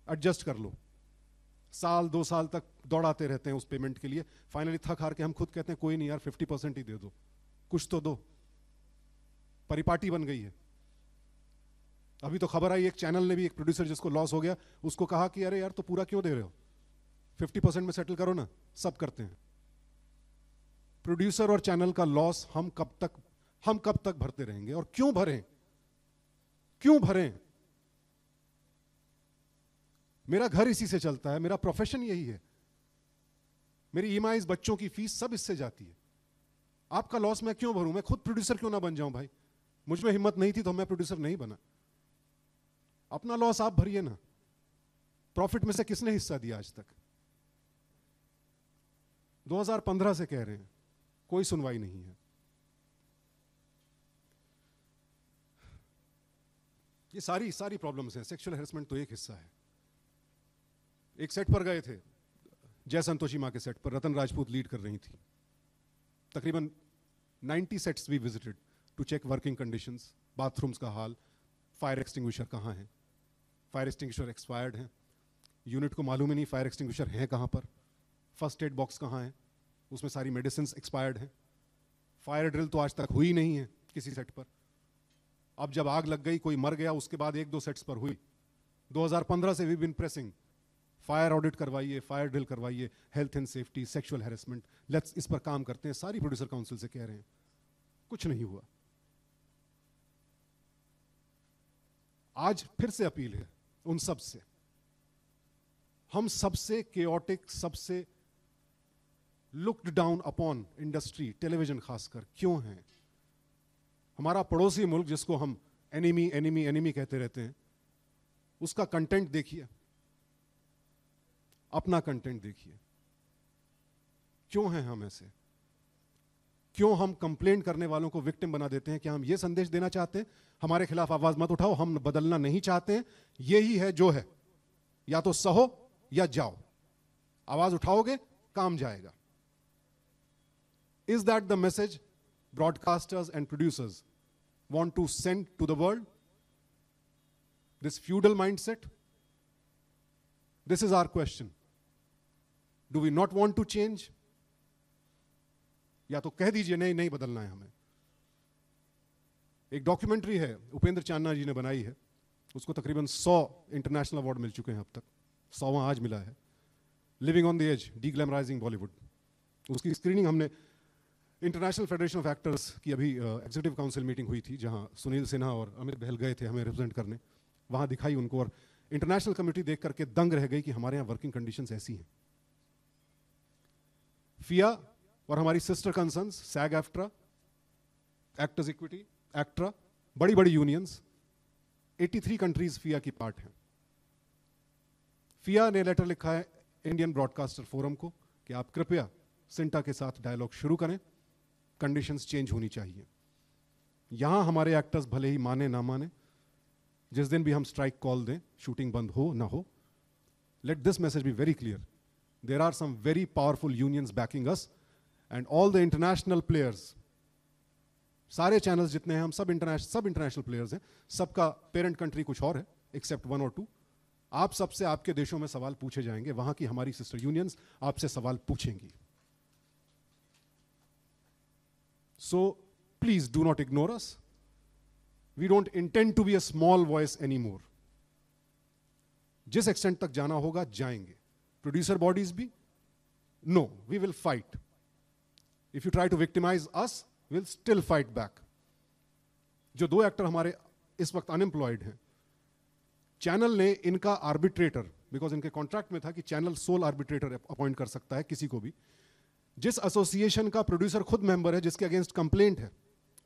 एडजस्ट कर लो। साल 2 साल तक दौड़ाते रहते हैं उस पेमेंट के लिए। फाइनली थक हार के हम खुद कहते हैं कोई नहीं यार, 50% ही दे दो, कुछ तो दो। परिपाटी बन गई है। अभी तो खबर आई, एक चैनल ने भी, एक प्रोड्यूसर जिसको लॉस हो गया, उसको कहा कि अरे यार तो पूरा क्यों दे रहे हो, 50% में सेटल करो ना। सब करते हैं। प्रोड्यूसर और चैनल का लॉस हम कब तक भरते रहेंगे, और क्यों भरें? क्यों भरें? मेरा घर इसी से चलता है, मेरा प्रोफेशन यही है, मेरी ईएमआईज, बच्चों की फीस सब इससे जाती है। आपका लॉस मैं क्यों भरूं? मैं खुद प्रोड्यूसर क्यों ना बन जाऊं भाई? मुझ में हिम्मत नहीं थी तो मैं प्रोड्यूसर नहीं बना। अपना लॉस आप भरिए ना, प्रॉफिट में से किसने हिस्सा दिया आज तक? 2015 से कह रहे हैं, कोई सुनवाई नहीं है। ये सारी प्रॉब्लम्स हैं। सेक्सुअल हैरेसमेंट तो एक हिस्सा है। एक सेट पर गए थे, जय संतोषी मां के सेट पर, रतन राजपूत लीड कर रही थी। तकरीबन 90 sets we visited to check working conditions, bathrooms का हाल, फायर एक्सटिंग्विशर कहाँ है, फायर एक्सटिंग्विशर एक्सपायर्ड है, यूनिट को मालूम ही नहीं फायर एक्सटिंग्विशर है कहाँ पर, फर्स्ट एड बॉक्स कहाँ है, उसमें सारी मेडिसिन एक्सपायर्ड है, फायर ड्रिल तो आज तक हुई नहीं है किसी सेट पर। अब जब आग लग गई, कोई मर गया, उसके बाद 1-2 सेट्स पर हुई। 2015 से we been pressing, fire audit करवाइए, फायर ड्रिल करवाइए, health and safety, sexual harassment, let's इस पर काम करते हैं। सारी प्रोड्यूसर काउंसिल से कह रहे हैं, कुछ नहीं हुआ। आज फिर से अपील है उन सब से, हम सबसे केओटिक, सबसे looked down upon industry, television खासकर क्यों है? हमारा पड़ोसी मुल्क जिसको हम एनिमी एनिमी एनिमी कहते रहते हैं, उसका कंटेंट देखिए, अपना कंटेंट देखिए। क्यों हैं हम ऐसे? क्यों हम कंप्लेंट करने वालों को विक्टिम बना देते हैं? क्या हम ये संदेश देना चाहते हैं हमारे खिलाफ आवाज मत उठाओ, हम बदलना नहीं चाहते हैं, यही है जो है, या तो सहो या जाओ, आवाज उठाओगे काम जाएगा। Is that the message broadcasters and producers want to send to the world? This feudal mindset? This is our question. Do we not want to change? या तो कह दीजिए नहीं नहीं बदलना है हमें। एक डॉक्यूमेंट्री है, उपेंद्र चांना जी ने बनाई है, उसको तकरीबन 100 इंटरनेशनल अवार्ड मिल चुके हैं अब तक, 100वां आज मिला है, living on the edge, deglamorising Bollywood. उसकी स्क्रीनिंग हमने इंटरनेशनल फेडरेशन ऑफ एक्टर्स की अभी एग्जीक्यूटिव काउंसिल मीटिंग हुई थी, जहां सुनील सिन्हा और अमित बहल गए थे हमें रिप्रेजेंट करने, वहां दिखाई उनको, और इंटरनेशनल कम्युनिटी देख करके दंग रह गई कि हमारे यहाँ वर्किंग कंडीशंस ऐसी हैं। फिया और हमारी सिस्टर कंसर्न्स सैग एफ्ट्रा, एक्टर्स इक्विटी, एक्ट्रा, बड़ी बड़ी यूनियंस, 83 कंट्रीज फिया की पार्ट हैं। फिया ने लेटर लिखा है इंडियन ब्रॉडकास्टर फोरम को कि आप कृपया सिंटा के साथ डायलॉग शुरू करें, कंडीशंस चेंज होनी चाहिए। यहां हमारे एक्टर्स भले ही माने ना माने, जिस दिन भी हम स्ट्राइक कॉल दें, शूटिंग बंद हो ना हो, let this message be very clear, there are some very powerful unions backing us and all the international players, सारे चैनल्स जितने हैं हम सब इंटरनेशनल प्लेयर्स हैं, सबका पेरेंट कंट्री कुछ और है एक्सेप्ट 1 और 2। आप सबसे आपके देशों में सवाल पूछे जाएंगे, वहां की हमारी सिस्टर यूनियंस आपसे सवाल पूछेंगी। So please do not ignore us. We don't intend to be a small voice anymore. जिस एक्सटेंट तक जाना होगा जाएंगे। प्रोड्यूसर बॉडीज भी, no, we will fight. If you try to victimize us, we'll still fight back. जो 2 actor हमारे इस वक्त अनएम्प्लॉयड हैं, चैनल ने इनका आर्बिट्रेटर, बिकॉज इनके कॉन्ट्रैक्ट में था कि चैनल सोल आर्बिट्रेटर अपॉइंट कर सकता है किसी को भी, जिस एसोसिएशन का प्रोड्यूसर खुद मेंबर है, जिसके अगेंस्ट कंप्लेंट है,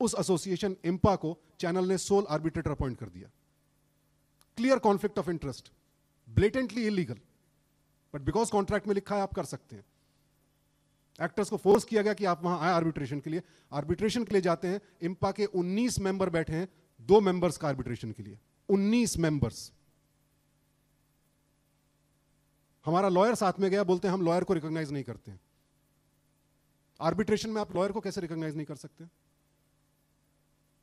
उस एसोसिएशन इम्पा को चैनल ने सोल आर्बिट्रेटर अपॉइंट कर दिया। Clear conflict of interest, blatantly illegal, but because contract में लिखा है आप कर सकते हैं। एक्टर्स को फोर्स किया गया कि आप वहां आए आर्बिट्रेशन के लिए। आर्बिट्रेशन के लिए जाते हैं, इम्पा के 19 मेंबर बैठे हैं 2 मेंबर्स का आर्बिट्रेशन के लिए, 19 मेंबर्स। हमारा लॉयर साथ में गया, बोलते हैं हम लॉयर को रिकॉग्नाइज नहीं करते हैं। आर्बिट्रेशन में आप लॉयर को कैसे रिकॉग्नाइज नहीं कर सकते?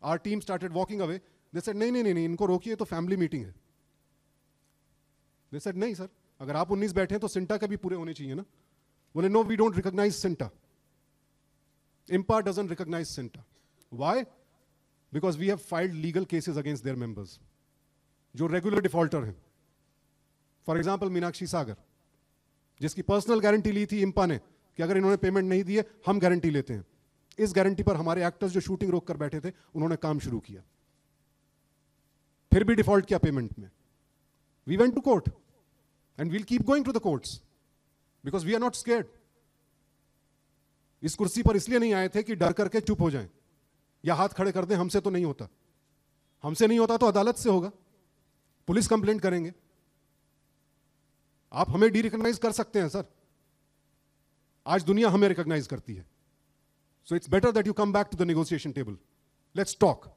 Our team started walking away, they said नहीं नहीं नहीं, इनको रोकिए, तो फैमिली मीटिंग है। दे सेड नहीं सर, अगर आप 19 बैठे हैं तो सिंटा के भी पूरे होने चाहिए ना। बोले no, we don't recognise CINTAA, IMPPA doesn't recognise CINTAA. Why? Because we have filed legal cases against their members जो रेगुलर डिफॉल्टर हैं। फॉर एग्जाम्पल मीनाक्षी सागर, जिसकी पर्सनल गारंटी ली थी इम्पा ने कि अगर इन्होंने पेमेंट नहीं दी है हम गारंटी लेते हैं। इस गारंटी पर हमारे एक्टर्स जो शूटिंग रोक कर बैठे थे, उन्होंने काम शुरू किया, फिर भी डिफॉल्ट किया पेमेंट में। We went to court and we'll keep going to the courts because we are not scared. इस कुर्सी पर इसलिए नहीं आए थे कि डर करके चुप हो जाएं या हाथ खड़े कर दें, हमसे तो नहीं होता, हमसे नहीं होता तो अदालत से होगा। पुलिस कंप्लेंट करेंगे। आप हमें डी रिकॉग्नाइज कर सकते हैं सर, आज दुनिया हमें रिकॉग्नाइज करती है। So it's better that you come back to the negotiation table, let's talk.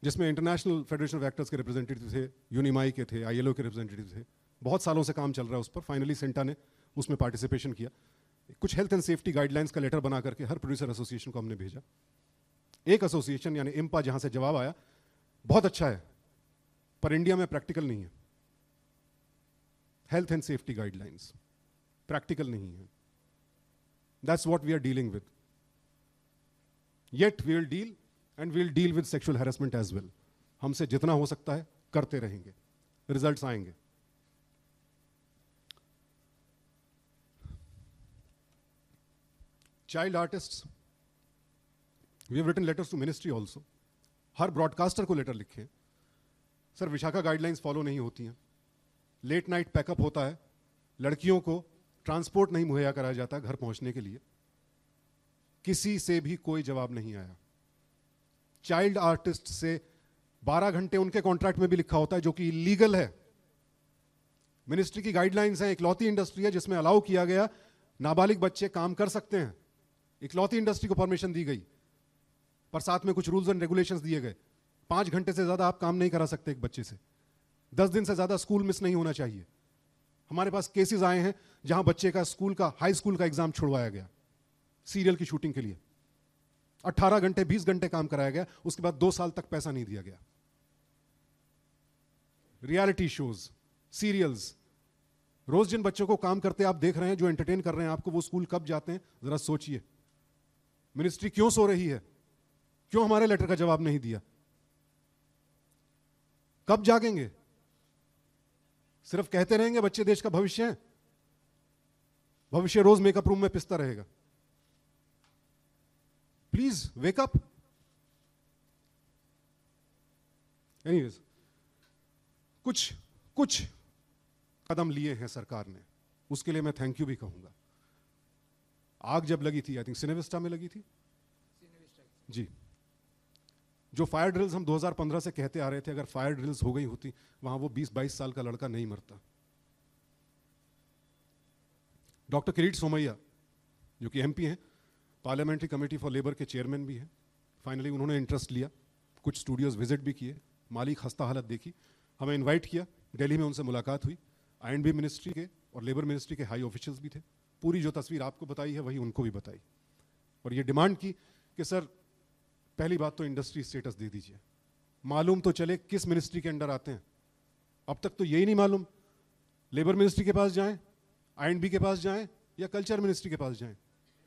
जिसमें इंटरनेशनल फेडरेशन ऑफ एक्टर्स के रिप्रेजेंटेटिव थे, यूनिमाई के थे, आईएलओ के रिप्रेजेंटेटिव थे। बहुत सालों से काम चल रहा है उस पर, फाइनली सेंटा ने उसमें पार्टिसिपेशन किया। कुछ हेल्थ एंड सेफ्टी गाइडलाइंस का लेटर बना करके हर प्रोड्यूसर एसोसिएशन को हमने भेजा। एक एसोसिएशन यानी इम्पा, जहां से जवाब आया बहुत अच्छा है पर इंडिया में प्रैक्टिकल नहीं है। Health and safety guidelines practical नहीं है। That's what we are dealing with. Yet we will deal and we will deal with sexual harassment as well. हमसे जितना हो सकता है करते रहेंगे, रिजल्ट्स आएंगे। Child artists, we have written letters to ministry also. हर ब्रॉडकास्टर को लेटर लिखे, सर विशाखा गाइडलाइंस फॉलो नहीं होती हैं, लेट नाइट पैकअप होता है, लड़कियों को ट्रांसपोर्ट नहीं मुहैया कराया जाता घर पहुंचने के लिए। किसी से भी कोई जवाब नहीं आया। चाइल्ड आर्टिस्ट से 12 घंटे उनके कॉन्ट्रैक्ट में भी लिखा होता है, जो कि इलीगल है। मिनिस्ट्री की गाइडलाइंस है, इकलौती इंडस्ट्री है जिसमें अलाउ किया गया नाबालिग बच्चे काम कर सकते हैं। इकलौती इंडस्ट्री को परमिशन दी गई, पर साथ में कुछ रूल्स एंड रेगुलेशंस दिए गए। 5 घंटे से ज्यादा आप काम नहीं करा सकते एक बच्चे से। 10 दिन से ज्यादा स्कूल मिस नहीं होना चाहिए। हमारे पास केसेस आए हैं जहां बच्चे का स्कूल का, हाई स्कूल का एग्जाम छुड़वाया गया सीरियल की शूटिंग के लिए। 18 घंटे 20 घंटे काम कराया गया, उसके बाद 2 साल तक पैसा नहीं दिया गया। रियलिटी शोज, सीरियल्स, रोज जिन बच्चों को काम करते आप देख रहे हैं, जो एंटरटेन कर रहे हैं आपको, वो स्कूल कब जाते हैं जरा सोचिए। मिनिस्ट्री क्यों सो रही है? क्यों हमारे लेटर का जवाब नहीं दिया? कब जागेंगे? सिर्फ कहते रहेंगे बच्चे देश का भविष्य है। भविष्य रोज मेकअप रूम में पिसता रहेगा। Please wake up. एनीवेज, कुछ कदम लिए हैं सरकार ने, उसके लिए मैं थैंक यू भी कहूंगा। आग जब लगी थी, आई थिंक सिनेविस्टा में लगी थी जी, जो फायर ड्रिल्स हम 2015 से कहते आ रहे थे, अगर फायर ड्रिल्स हो गई होती, वहां वो 20-22 साल का लड़का नहीं मरता। डॉक्टर किरीट सोमैया जो कि एमपी हैं, पार्लियामेंट्री कमेटी फॉर लेबर के चेयरमैन भी हैं, फाइनली उन्होंने इंटरेस्ट लिया, कुछ स्टूडियोज विजिट भी किए, माली खस्ता हालत देखी, हमें इनवाइट किया, दिल्ली में उनसे मुलाकात हुई। आईएनबी मिनिस्ट्री के और लेबर मिनिस्ट्री के हाई ऑफिशियल्स भी थे। पूरी जो तस्वीर आपको बताई है वही उनको भी बताई, और ये डिमांड की कि सर पहली बात तो इंडस्ट्री स्टेटस दे दीजिए, मालूम तो चले किस मिनिस्ट्री के अंडर आते हैं। अब तक तो यही नहीं मालूम। लेबर मिनिस्ट्री के पास जाएं, आईएनबी के पास जाएं, या कल्चर मिनिस्ट्री के पास जाएं,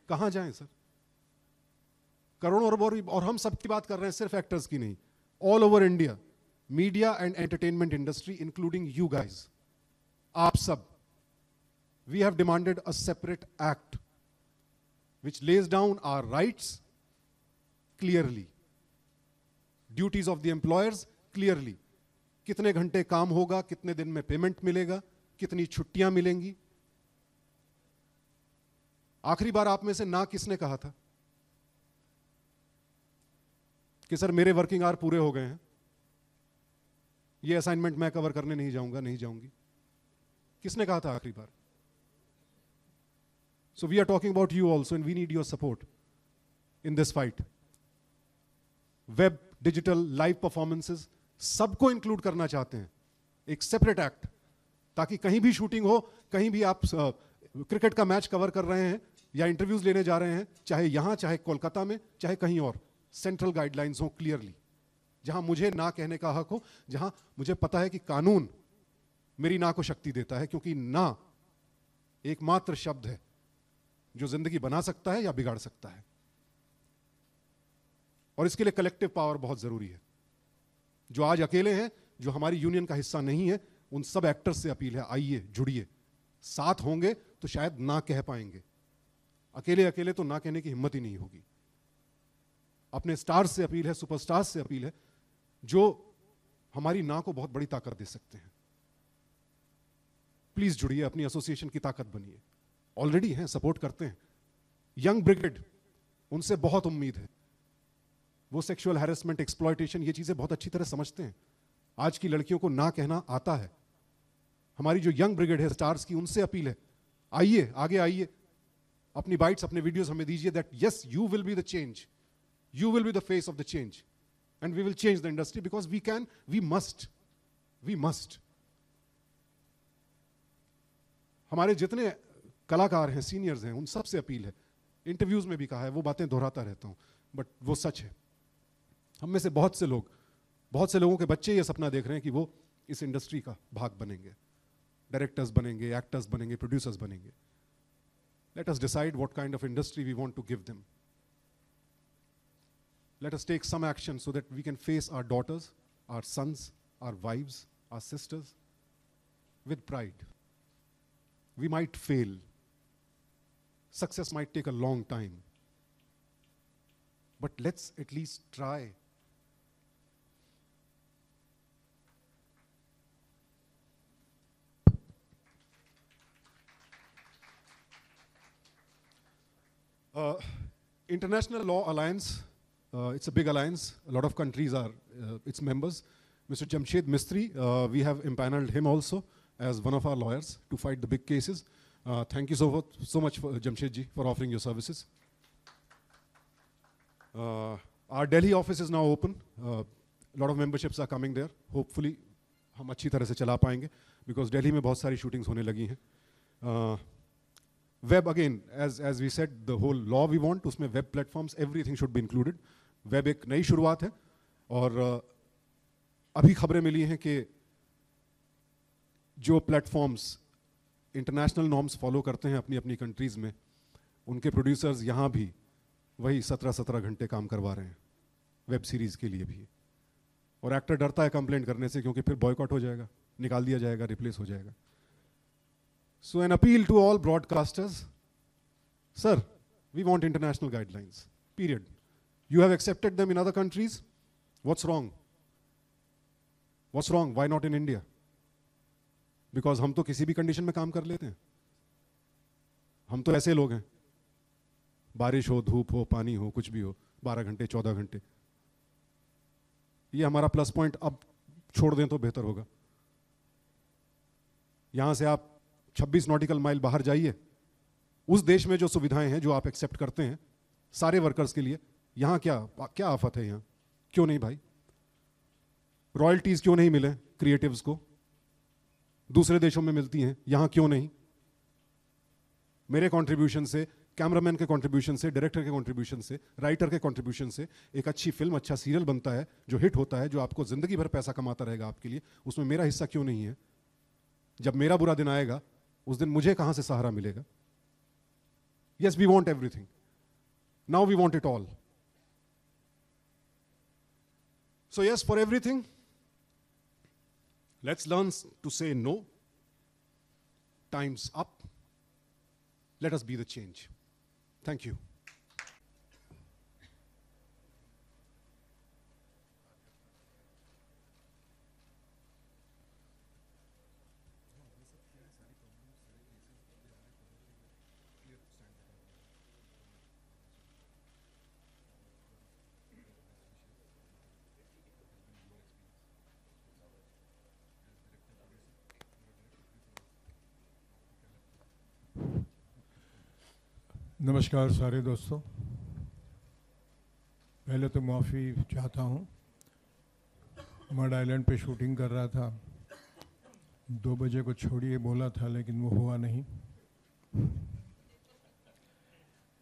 कहां जाएं सर? करोड़ों अरबों, और हम सब की बात कर रहे हैं, सिर्फ एक्टर्स की नहीं, all over India, media and entertainment industry including you guys, आप सब, we have demanded a separate act which lays down our rights clearly, duties of the employers clearly, कितने घंटे काम होगा, कितने दिन में पेमेंट मिलेगा, कितनी छुट्टियां मिलेंगी। आखिरी बार आप में से ना किसने कहा था कि सर मेरे वर्किंग आवर पूरे हो गए हैं, ये असाइनमेंट मैं कवर करने नहीं जाऊंगा, नहीं जाऊंगी? किसने कहा था आखिरी बार? So we are talking about you also, and we need your support in this fight. Web, digital, live performances, सबको इंक्लूड करना चाहते हैं एक सेपरेट एक्ट, ताकि कहीं भी शूटिंग हो, कहीं भी आप क्रिकेट का मैच कवर कर रहे हैं या इंटरव्यूज लेने जा रहे हैं, चाहे यहां, चाहे कोलकाता में, चाहे कहीं और, सेंट्रल गाइडलाइंस हो क्लियरली, जहां मुझे ना कहने का हक हो, जहां मुझे पता है कि कानून मेरी ना को शक्ति देता है, क्योंकि ना एकमात्र शब्द है जो जिंदगी बना सकता है या बिगाड़ सकता है, और इसके लिए कलेक्टिव पावर बहुत जरूरी है। जो आज अकेले हैं, जो हमारी यूनियन का हिस्सा नहीं है, उन सब एक्टर्स से अपील है, आइए जुड़िए, साथ होंगे तो शायद ना कह पाएंगे। अकेले अकेले तो ना कहने की हिम्मत ही नहीं होगी। अपने स्टार्स से अपील है, सुपरस्टार्स से अपील है, जो हमारी ना को बहुत बड़ी ताकत दे सकते हैं। प्लीज जुड़िए, अपनी एसोसिएशन की ताकत बनिए। ऑलरेडी हैं, सपोर्ट करते हैं। यंग ब्रिगेड, उनसे बहुत उम्मीद है। वो सेक्सुअल हैरेसमेंट, एक्सप्लॉयटेशन, ये चीजें बहुत अच्छी तरह समझते हैं। आज की लड़कियों को ना कहना आता है। हमारी जो यंग ब्रिगेड है स्टार्स की, उनसे अपील है, आइए, आगे आइए, अपनी बाइट्स, अपने वीडियोस हमें दीजिए, that yes you will be the change, you will be the face of the change and we will change the industry, because we can, we must. हमारे जितने कलाकार हैं, सीनियर्स हैं, उन सब से अपील है, इंटरव्यूज में भी कहा है, वो बातें दोहराता रहता हूं बट वो सच है। हम में से बहुत से लोगों के बच्चे ये सपना देख रहे हैं कि वो इस इंडस्ट्री का भाग बनेंगे, डायरेक्टर्स बनेंगे, एक्टर्स बनेंगे, प्रोड्यूसर्स बनेंगे। Let us decide what kind of industry we want to give them. Let us take some action so that we can face our daughters, our sons, our wives, our sisters with pride. We might fail. Success might take a long time. But let's at least try. International Law Alliance, it's a big alliance. A lot of countries are its members. Mr. Jamshed Mistry, we have empaneled him also as one of our lawyers to fight the big cases. Thank you so much, for Jamshed ji, for offering your services. Our Delhi office is now open. A lot of memberships are coming there. Hopefully, हम अच्छी तरह से चला पाएंगे because Delhi में बहुत सारी shootings होने लगी हैं. Web, again, as we said, the whole law we want, उसमें web platforms, everything should be included. Web एक नई शुरुआत है और अभी खबरें मिली हैं कि जो प्लेटफॉर्म्स इंटरनेशनल नॉर्म्स फॉलो करते हैं अपनी अपनी कंट्रीज में, उनके प्रोड्यूसर्स यहाँ भी वही 17-17 घंटे काम करवा रहे हैं वेब सीरीज के लिए भी। और एक्टर डरता है कंप्लेंट करने से क्योंकि फिर बॉयकॉट हो जाएगा, निकाल दिया जाएगा, रिप्लेस हो जाएगा। So an appeal to all broadcasters, sir, we want international guidelines, period. You have accepted them in other countries, what's wrong? What's wrong? Why not in India? Because हम तो किसी भी कंडीशन में काम कर लेते हैं। हम तो ऐसे लोग हैं, बारिश हो, धूप हो, पानी हो, कुछ भी हो, 12 घंटे, 14 घंटे। ये हमारा प्लस पॉइंट अब छोड़ दें तो बेहतर होगा। यहां से आप 26 नॉटिकल माइल बाहर जाइए, उस देश में जो सुविधाएं हैं जो आप एक्सेप्ट करते हैं सारे वर्कर्स के लिए, यहां क्या आफत है? यहां क्यों नहीं भाई? रॉयल्टीज क्यों नहीं मिले क्रिएटिव्स को? दूसरे देशों में मिलती हैं, यहां क्यों नहीं? मेरे कंट्रीब्यूशन से, कैमरामैन के कंट्रीब्यूशन से, डायरेक्टर के कंट्रीब्यूशन से, राइटर के कंट्रीब्यूशन से एक अच्छी फिल्म, अच्छा सीरियल बनता है जो हिट होता है, जो आपको जिंदगी भर पैसा कमाता रहेगा आपके लिए, उसमें मेरा हिस्सा क्यों नहीं है? जब मेरा बुरा दिन आएगा उस दिन मुझे कहां से सहारा मिलेगा? Yes, we want everything, now we want it all. So yes for everything, let's learn to say no. Time's up, let us be the change. Thank you. नमस्कार सारे दोस्तों, पहले तो माफ़ी चाहता हूँ। मड आइलैंड पे शूटिंग कर रहा था, 2 बजे को छोड़िए बोला था लेकिन वो हुआ नहीं,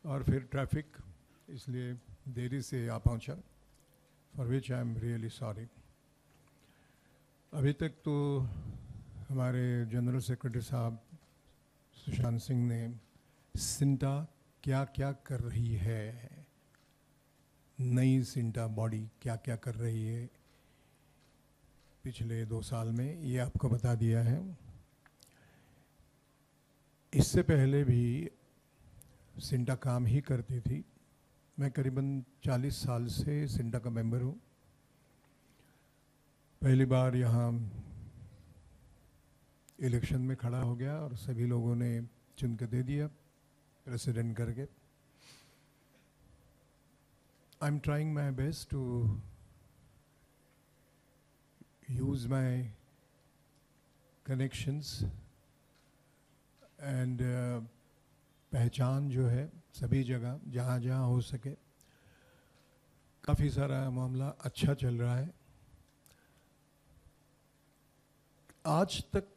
और फिर ट्रैफिक, इसलिए देरी से आ पहुँचा, for which I am really sorry. अभी तक तो हमारे जनरल सेक्रेटरी साहब सुशांत सिंह ने सिंटा क्या क्या कर रही है, नई सिंटा बॉडी क्या क्या कर रही है पिछले 2 साल में, ये आपको बता दिया है। इससे पहले भी सिंटा काम ही करती थी। मैं करीबन 40 साल से सिंटा का मेंबर हूँ। पहली बार यहाँ इलेक्शन में खड़ा हो गया और सभी लोगों ने चुन के दे दिया प्रेसिडेंट करके। I'm trying my best to use my connections and पहचान जो है सभी जगह जहाँ जहाँ हो सके. काफ़ी सारा मामला अच्छा चल रहा है. आज तक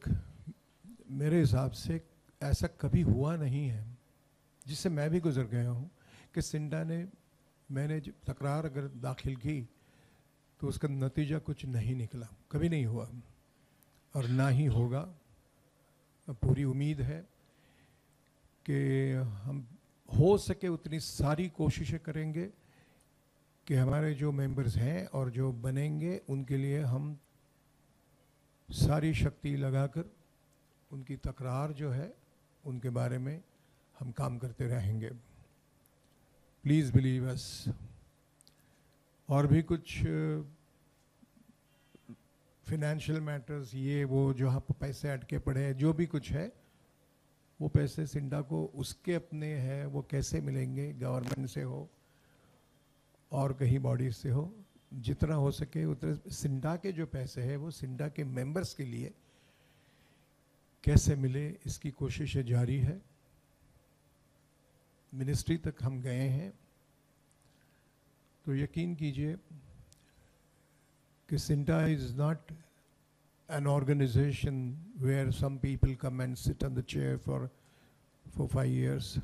मेरे हिसाब से ऐसा कभी हुआ नहीं है, जिससे मैं भी गुजर गया हूँ, कि सिंडा ने मैंने तकरार अगर दाखिल की तो उसका नतीजा कुछ नहीं निकला. कभी नहीं हुआ और ना ही होगा. पूरी उम्मीद है कि हम हो सके उतनी सारी कोशिशें करेंगे कि हमारे जो मेंबर्स हैं और जो बनेंगे उनके लिए हम सारी शक्ति लगाकर उनकी तकरार जो है उनके बारे में हम काम करते रहेंगे. Please believe us. और भी कुछ फिनेंशियल मैटर्स, ये वो जो आप पैसे अटके पड़े हैं, जो भी कुछ है, वो पैसे सिंडा को उसके अपने हैं, वो कैसे मिलेंगे, गवर्नमेंट से हो और कहीं बॉडी से हो, जितना हो सके उतना सिंडा के जो पैसे हैं वो सिंडा के मेंबर्स के लिए कैसे मिले, इसकी कोशिशें जारी है. मिनिस्ट्री तक हम गए हैं, तो यकीन कीजिए कि CINTAA is not an organization where some people come and sit on the chair for 5 years.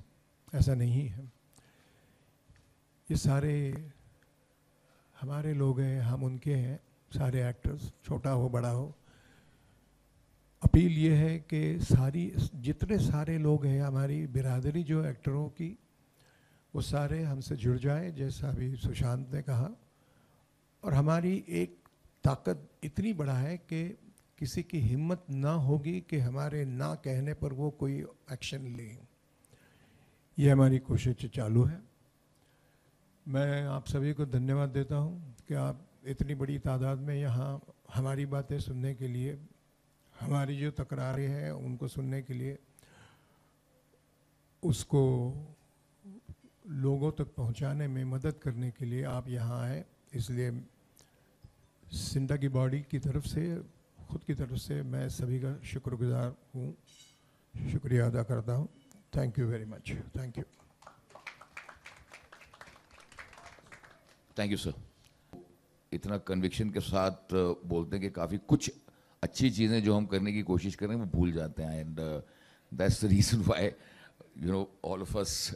ऐसा नहीं है. ये सारे हमारे लोग हैं, हम उनके हैं, सारे एक्टर्स, छोटा हो बड़ा हो. अपील ये है कि जितने सारे लोग हैं हमारी बिरादरी जो एक्टरों की, वो सारे हमसे जुड़ जाए, जैसा अभी सुशांत ने कहा. और हमारी एक ताकत इतनी बड़ा है कि किसी की हिम्मत ना होगी कि हमारे ना कहने पर वो कोई एक्शन ले. ये हमारी कोशिश चालू है. मैं आप सभी को धन्यवाद देता हूँ कि आप इतनी बड़ी तादाद में यहाँ हमारी बातें सुनने के लिए, हमारी जो तकरारें हैं उनको सुनने के लिए, उसको लोगों तक पहुँचाने में मदद करने के लिए आप यहाँ आए. इसलिए सिंडा की बॉडी की तरफ से, खुद की तरफ से मैं सभी का शुक्रगुजार हूँ, शुक्रिया अदा करता हूँ. Thank you very much. Thank you. Thank you sir. इतना कन्विक्शन के साथ बोलते हैं कि काफ़ी कुछ अच्छी चीज़ें जो हम करने की कोशिश कर रहे हैं वो भूल जाते हैं. And that's the reason why all of us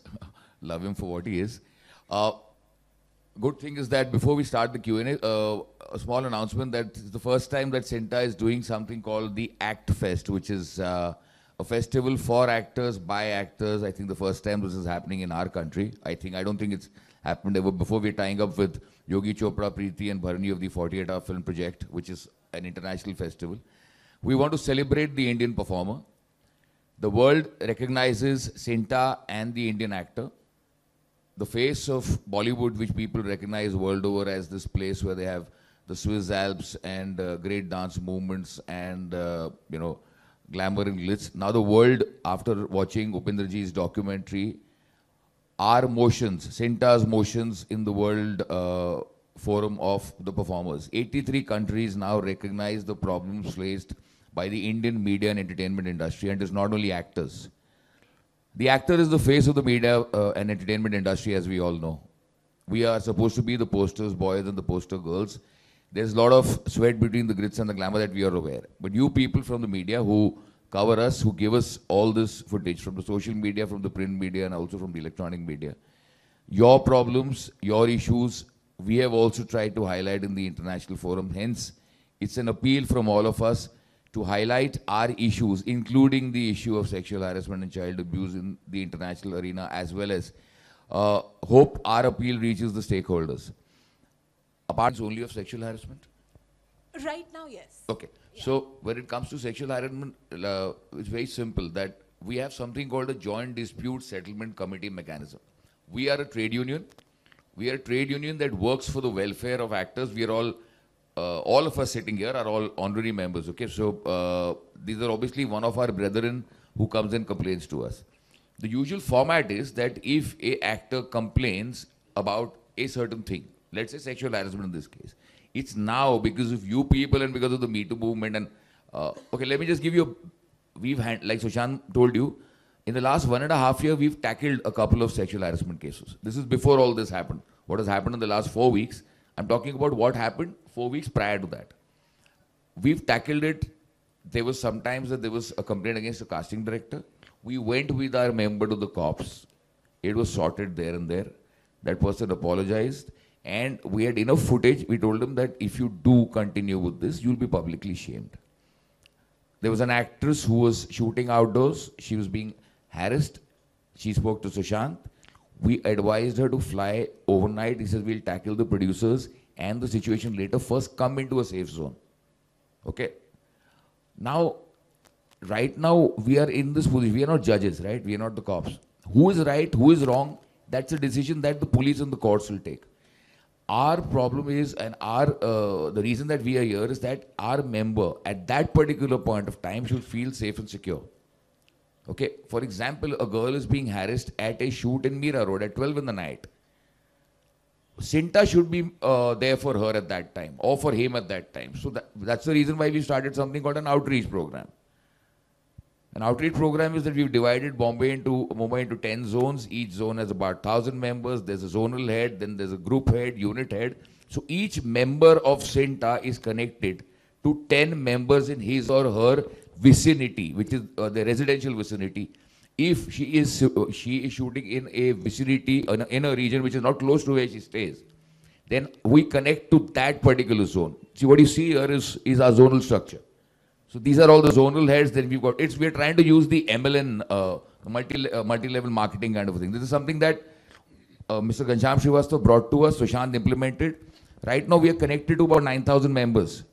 love him for what he is. Good thing is that before we start the Q&A, a small announcement that it's the first time that Cinta is doing something called the Act Fest, which is a festival for actors, by actors. I think the first time this is happening in our country. I don't think it's happened ever before. We're tying up with Yogi Chopra, Preeti and Bharani of the 48-hour film project, which is an international festival. We want to celebrate the Indian performer. The world recognizes Cinta and the Indian actor. The face of Bollywood, which people recognize world over as this place where they have the Swiss Alps and great dance movements and, glamour and glitz. Now the world, after watching Upendraji's documentary, our motions, Cinta's motions in the world forum of the performers. 83 countries now recognize the problems faced by the Indian media and entertainment industry, and it's not only actors. The actor is the face of the media and entertainment industry, as we all know. We are supposed to be the posters boys and the poster girls. There's a lot of sweat between the grits and the glamour that we are aware. But you people from the media who cover us, who give us all this footage from the social media, from the print media, and also from the electronic media, your problems, your issues, we have also tried to highlight in the international forum. Hence, it's an appeal from all of us to highlight our issues, including the issue of sexual harassment and child abuse in the international arena, as well as hope our appeal reaches the stakeholders. Apart only of sexual harassment? Right now, yes. Okay. Yeah. So when it comes to sexual harassment, it's very simple that we have something called a joint dispute settlement committee mechanism. We are a trade union. We are a trade union that works for the welfare of actors. We are all of us sitting here are all honorary members, okay? So these are obviously one of our brethren who comes and complains to us. The usual format is that if a actor complains about a certain thing, let's say sexual harassment in this case, it's now because of you people and because of the Me Too movement. And okay, let me just give you like Sushant told you, in the last 1.5 years, we've tackled a couple of sexual harassment cases. This is before all this happened. What has happened in the last 4 weeks, I'm talking about what happened 4 weeks prior to that. We've tackled it. There was sometimes that there was a complaint against a casting director. We went with our member to the cops. It was sorted there and there. That person apologized. And we had enough footage. We told him that if you do continue with this, you'll be publicly shamed. There was an actress who was shooting outdoors. She was being harassed. She spoke to Sushant. We advised her to fly overnight. He says, we'll tackle the producers and the situation later. First, come into a safe zone. Okay. Now, right now, we are in this position. We are not judges, right? We are not the cops. Who is right, who is wrong, that's a decision that the police and the courts will take. Our problem is, and the reason that we are here is that our member at that particular point of time should feel safe and secure. Okay, for example, a girl is being harassed at a shoot in Mira Road at 12 in the night. Cinta should be there for her at that time, or for him at that time. So that's the reason why we started something called an outreach program. An outreach program is that we've divided Mumbai into 10 zones. Each zone has about 1,000 members. There's a zonal head, then there's a group head, unit head. So each member of Cinta is connected to 10 members in his or her vicinity, which is the residential vicinity. If she is shooting in a vicinity, in a region which is not close to where she stays, then we connect to that particular zone. See, what you see here is our zonal structure. So these are all the zonal heads that we've got. We're trying to use the MLN, multi-level marketing kind of a thing. This is something that Mr. Ghanshyam Srivastava brought to us, Sushant implemented. Right now we are connected to about 9,000 members.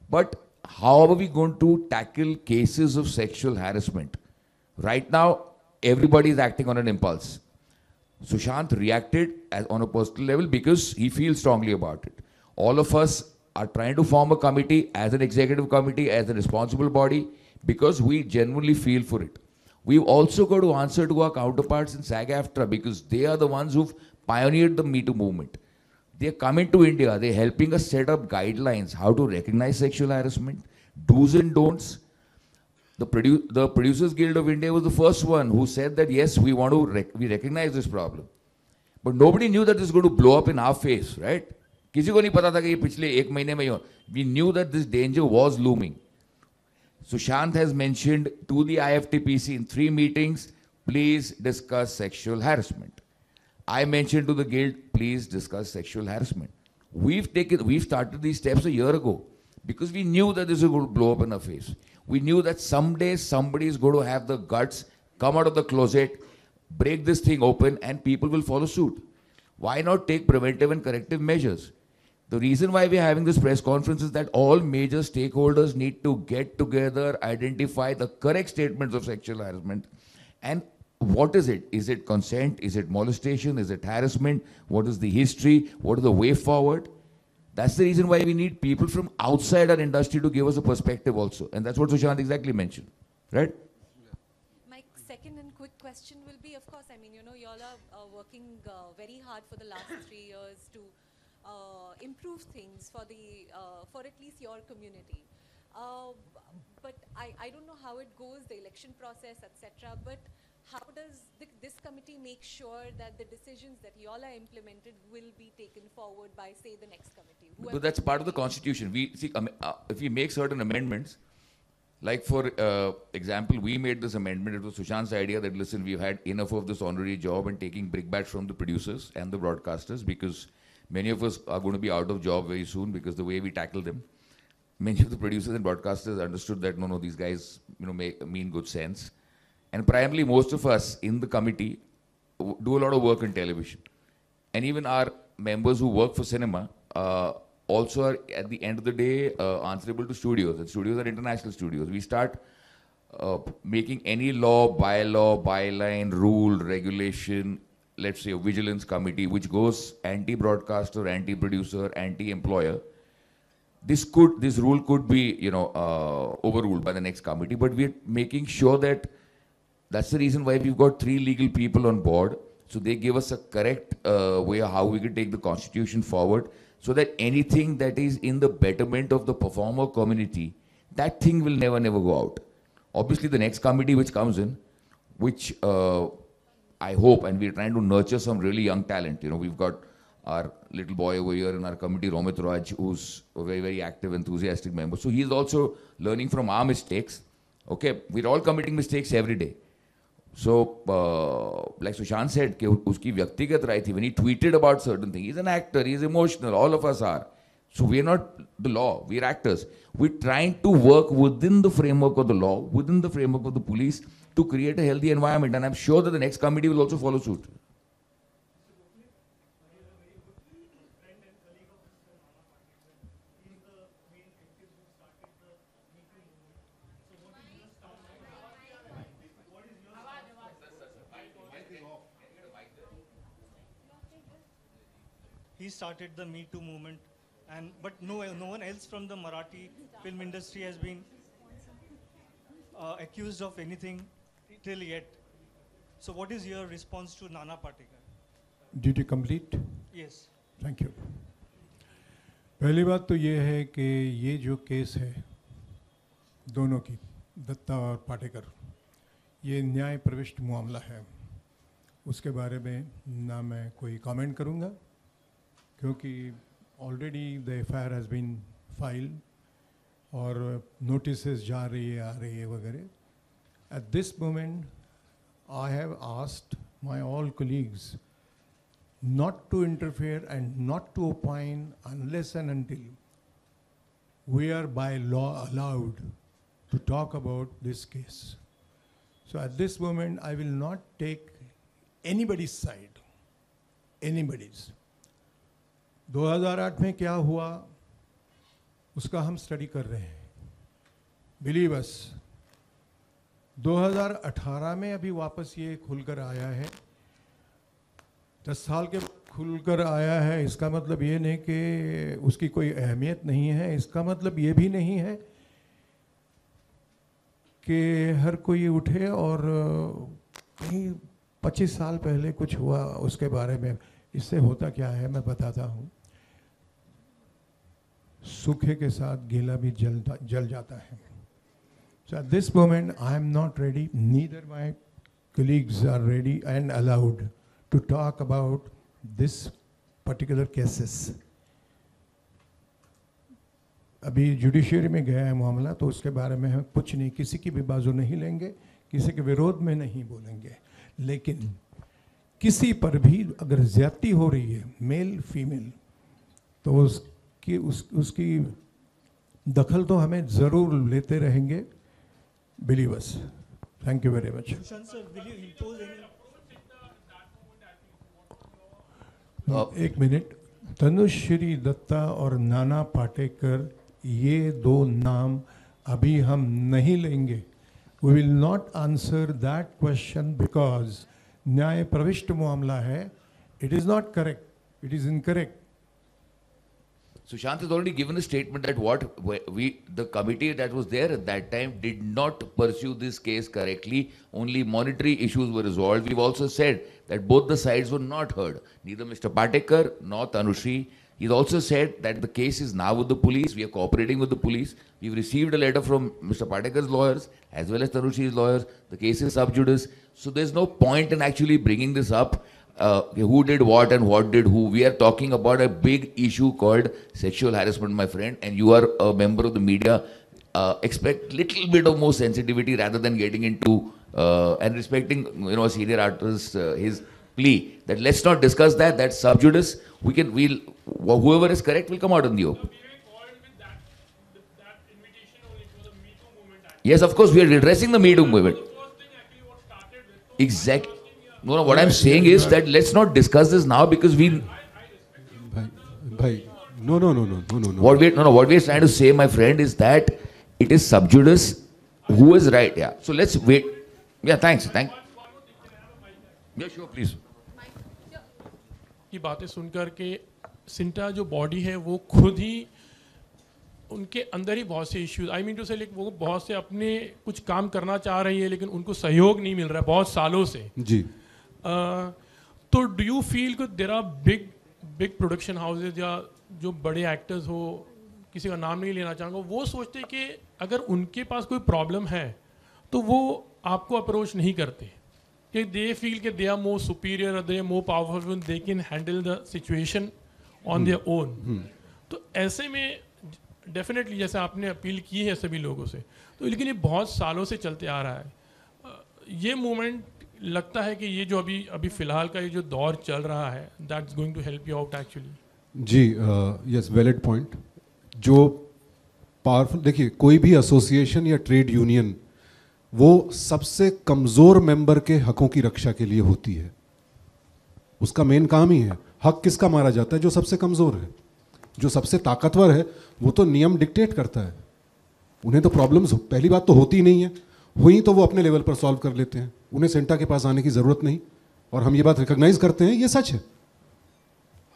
But how are we going to tackle cases of sexual harassment? Right now, everybody is acting on an impulse. Sushant reacted on a personal level because he feels strongly about it. All of us are trying to form a committee as an executive committee, as a responsible body, because we genuinely feel for it. We've also got to answer to our counterparts in SAG-AFTRA because they are the ones who've pioneered the Me Too movement. They're coming to India, they're helping us set up guidelines, how to recognize sexual harassment, do's and don'ts. The Producers Guild of India was the first one who said that yes, we want to we recognize this problem. But nobody knew that this is going to blow up in our face, right? किसी को नहीं पता था कि ये पिछले 1 महीने में ही हो. We knew that this danger was looming. Sushant has mentioned to the IFTPC in 3 meetings, please discuss sexual harassment. I mentioned to the guild, please discuss sexual harassment. We've started these steps a year ago because we knew that this was going to blow up in our face. We knew that someday somebody is going to have the guts, come out of the closet, break this thing open, and people will follow suit. Why not take preventive and corrective measures? The reason why we are having this press conference is that all major stakeholders need to get together, identify the correct statements of sexual harassment. And what is it? Is it consent? Is it molestation? Is it harassment? What is the history? What is the way forward? That's the reason why we need people from outside our industry to give us a perspective also. And that's what Sushant exactly mentioned, right? My second and quick question will be, of course, I mean, you know, you all are working very hard for the last 3 years to improve things for at least your community. But I don't know how it goes, the election process, etc. But how does this committee make sure that the decisions that you all are implemented will be taken forward by, say, the next committee? But that's part of the constitution. We see, if we make certain amendments, like for example, we made this amendment. It was Sushant's idea that, listen, we've had enough of this honorary job and taking brickbats from the producers and the broadcasters, because many of us are going to be out of job very soon because the way we tackle them. Many of the producers and broadcasters understood that, no, these guys, mean good sense. And primarily, most of us in the committee do a lot of work in television. And even our members who work for cinema also are, at the end of the day, answerable to studios. And studios are international studios. We start making any law, byline, rule, regulation, let's say a vigilance committee, which goes anti-broadcaster, anti-producer, anti-employer. This rule could be, overruled by the next committee, but we're making sure that that's the reason why we've got 3 legal people on board. So they give us a correct way of how we can take the constitution forward, so that anything that is in the betterment of the performer community, that thing will never go out. Obviously, the next committee which comes in, which I hope, and we're trying to nurture some really young talent. You know, we've got our little boy over here in our committee, Romit Raj, who's a very active, enthusiastic member. So he's also learning from our mistakes. Okay, we're all committing mistakes every day. So, like Sushant said, कि उसकी व्यक्तिगत राय थी, when he tweeted about certain things, he's an actor, he's emotional, all of us are. So we're not the law, we're actors. We're trying to work within the framework of the law, within the framework of the police, to create a healthy environment, and I'm sure that the next committee will also follow suit. He started the Me Too movement, but no one else from the Marathi film industry has been accused of anything till yet. So what is your response to Nana Patekar? Did you complete? Yes. Thank you. पहली बात तो ये है कि ये जो case है दोनों की, दत्ता और पाटेकर, ये न्याय प्रविष्ट मामला है। उसके बारे में ना मैं कोई कमेंट करूँगा, क्योंकि already the FIR has been file और नोटिस जा रही है, आ रही है वगैरह। At this moment I have asked my all colleagues not to interfere and not to opine unless and until we are by law allowed to talk about this case. So at this moment I will not take anybody's side, anybody's. 2008 में क्या हुआ उसका हम study कर रहे हैं, believe us. 2018 में अभी वापस ये खुलकर आया है, 10 साल के खुलकर आया है। इसका मतलब ये नहीं कि उसकी कोई अहमियत नहीं है, इसका मतलब ये भी नहीं है कि हर कोई उठे और कहीं 25 साल पहले कुछ हुआ उसके बारे में। इससे होता क्या है मैं बताता हूँ, सूखे के साथ गीला भी जल जाता है। So at this moment I am not ready, neither my colleagues are ready and allowed to talk about this particular cases. अभी जुडिशरी में गया है मामला, तो उसके बारे में हम कुछ नहीं, किसी की भी बाजू नहीं लेंगे, किसी के विरोध में नहीं बोलेंगे। लेकिन किसी पर भी अगर ज्यादती हो रही है, मेल फीमेल, तो उसकी दखल तो हमें ज़रूर लेते रहेंगे, believe us. Thank you very much. एक मिनट, तनुश्री दत्ता और नाना पाटेकर, ये दो नाम अभी हम नहीं लेंगे। We will not answer that question because न्याय प्रविष्ट मामला है। It is not correct, it is incorrect. Sushant has already given a statement that the committee that was there at that time did not pursue this case correctly. Only monetary issues were resolved. We've also said that both the sides were not heard. Neither Mr. Patekar nor Tanushri. He's also said that the case is now with the police. We are cooperating with the police. We've received a letter from Mr. Patekar's lawyers as well as Tanushri's lawyers. The case is sub judice. So there's no point in actually bringing this up. Who did what and what did who. We are talking about a big issue called sexual harassment, my friend, and you are a member of the media. Expect little bit of more sensitivity rather than getting into and respecting, a senior artist, his plea that let's not discuss that. That's sub judice. Whoever is correct will come out in the open. Yes, of course, we are addressing the Me Too movement. Exactly. No, what I'm saying is that let's not discuss this now because we. Bhai, no. What we're trying to say, my friend, is that it is sub judice. Who is right? Yeah. So let's wait. Yeah, thanks. Yeah, sure, please. ये बातें सुनकर के सिंटा जो body है वो खुद ही उनके अंदर ही बहुत से इश्यूज, आई मीन टू से, वो बहुत से अपने कुछ काम करना चाह रही है लेकिन उनको सहयोग नहीं मिल रहा है बहुत सालों से। जी। तो डू यू फील कि there are big production houses या जो बड़े एक्टर्स हो, किसी का नाम नहीं लेना चाहूँगा, वो सोचते कि अगर उनके पास कोई प्रॉब्लम है तो वो आपको अप्रोच नहीं करते, कि दे फील कि they are more superior, they are more powerful, they can handle the situation on their own? तो ऐसे में डेफिनेटली जैसे आपने अपील की है सभी लोगों से, तो लेकिन ये बहुत सालों से चलते आ रहा है। ये मूवमेंट लगता है कि ये जो अभी फिलहाल का ये जो दौर चल रहा है, that's going to help you out actually. जी, यस, वैलिड पॉइंट। जो पावरफुल, देखिए कोई भी एसोसिएशन या ट्रेड यूनियन वो सबसे कमज़ोर मेंबर के हकों की रक्षा के लिए होती है। उसका मेन काम ही है। हक किसका मारा जाता है? जो सबसे कमज़ोर है। जो सबसे ताकतवर है वो तो नियम डिक्टेट करता है, उन्हें तो प्रॉब्लम्स पहली बात तो होती ही नहीं है, हुई तो वो अपने लेवल पर सॉल्व कर लेते हैं, उन्हें सेंटा के पास आने की ज़रूरत नहीं। और हम ये बात रिकॉग्नाइज करते हैं, ये सच है।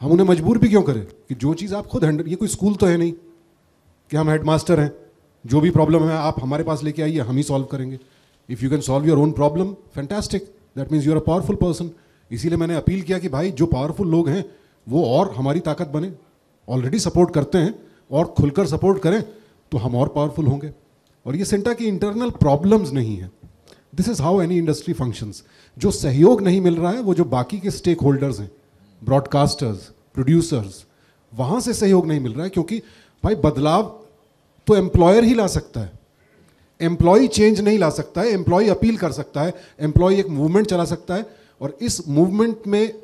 हम उन्हें मजबूर भी क्यों करें कि जो चीज़ आप खुद हैंडल, ये कोई स्कूल तो है नहीं कि हम हेडमास्टर हैं, जो भी प्रॉब्लम है आप हमारे पास लेके आइए, हम ही सॉल्व करेंगे। If you can solve your own problem, fantastic, that means you are a powerful person. इसीलिए मैंने अपील किया कि भाई जो पावरफुल लोग हैं वो और हमारी ताकत बने, ऑलरेडी सपोर्ट करते हैं और खुलकर सपोर्ट करें तो हम और पावरफुल होंगे। और ये सेंटा की इंटरनल प्रॉब्लम्स नहीं है, this is how any industry functions. जो सहयोग नहीं मिल रहा है वो जो बाकी के स्टेक होल्डर्स हैं, ब्रॉडकास्टर्स, प्रोड्यूसर्स, वहां से सहयोग नहीं मिल रहा है, क्योंकि भाई बदलाव तो एम्प्लॉयर ही ला सकता है, एम्प्लॉय चेंज नहीं ला सकता है। एम्प्लॉय अपील कर सकता है, एम्प्लॉय एक मूवमेंट चला सकता है। और इस मूवमेंट में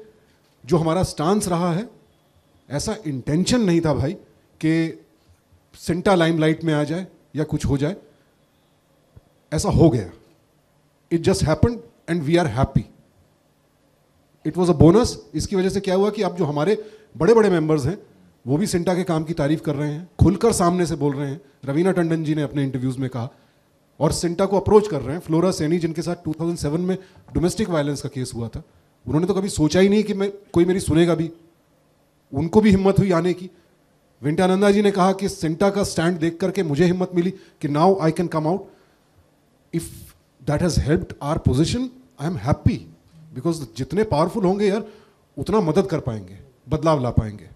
जो हमारा स्टांस रहा है, ऐसा इंटेंशन नहीं था भाई कि सेंटा लाइमलाइट में आ जाए या कुछ हो जाए, ऐसा हो गया। It just happened and we are happy, it was a bonus. इसकी वजह से क्या हुआ कि अब जो हमारे बड़े बड़े मेंबर्स हैं वो भी सेंटा के काम की तारीफ कर रहे हैं, खुलकर सामने से बोल रहे हैं। रवीना टंडन जी ने अपने इंटरव्यूज में कहा, और सेंटा को अप्रोच कर रहे हैं। फ्लोरा सैनी जिनके साथ 2007 में डोमेस्टिक वायलेंस का केस हुआ था, उन्होंने तो कभी सोचा ही नहीं कि कोई मेरी सुनेगा भी, उनको भी हिम्मत हुई आने की। वेंकटानंदा जी ने कहा कि सेंटा का स्टैंड देख करके मुझे हिम्मत मिली कि now I can come out. If that has helped our position, I am happy, because जितने पावरफुल होंगे यार उतना मदद कर पाएंगे, बदलाव ला पाएंगे।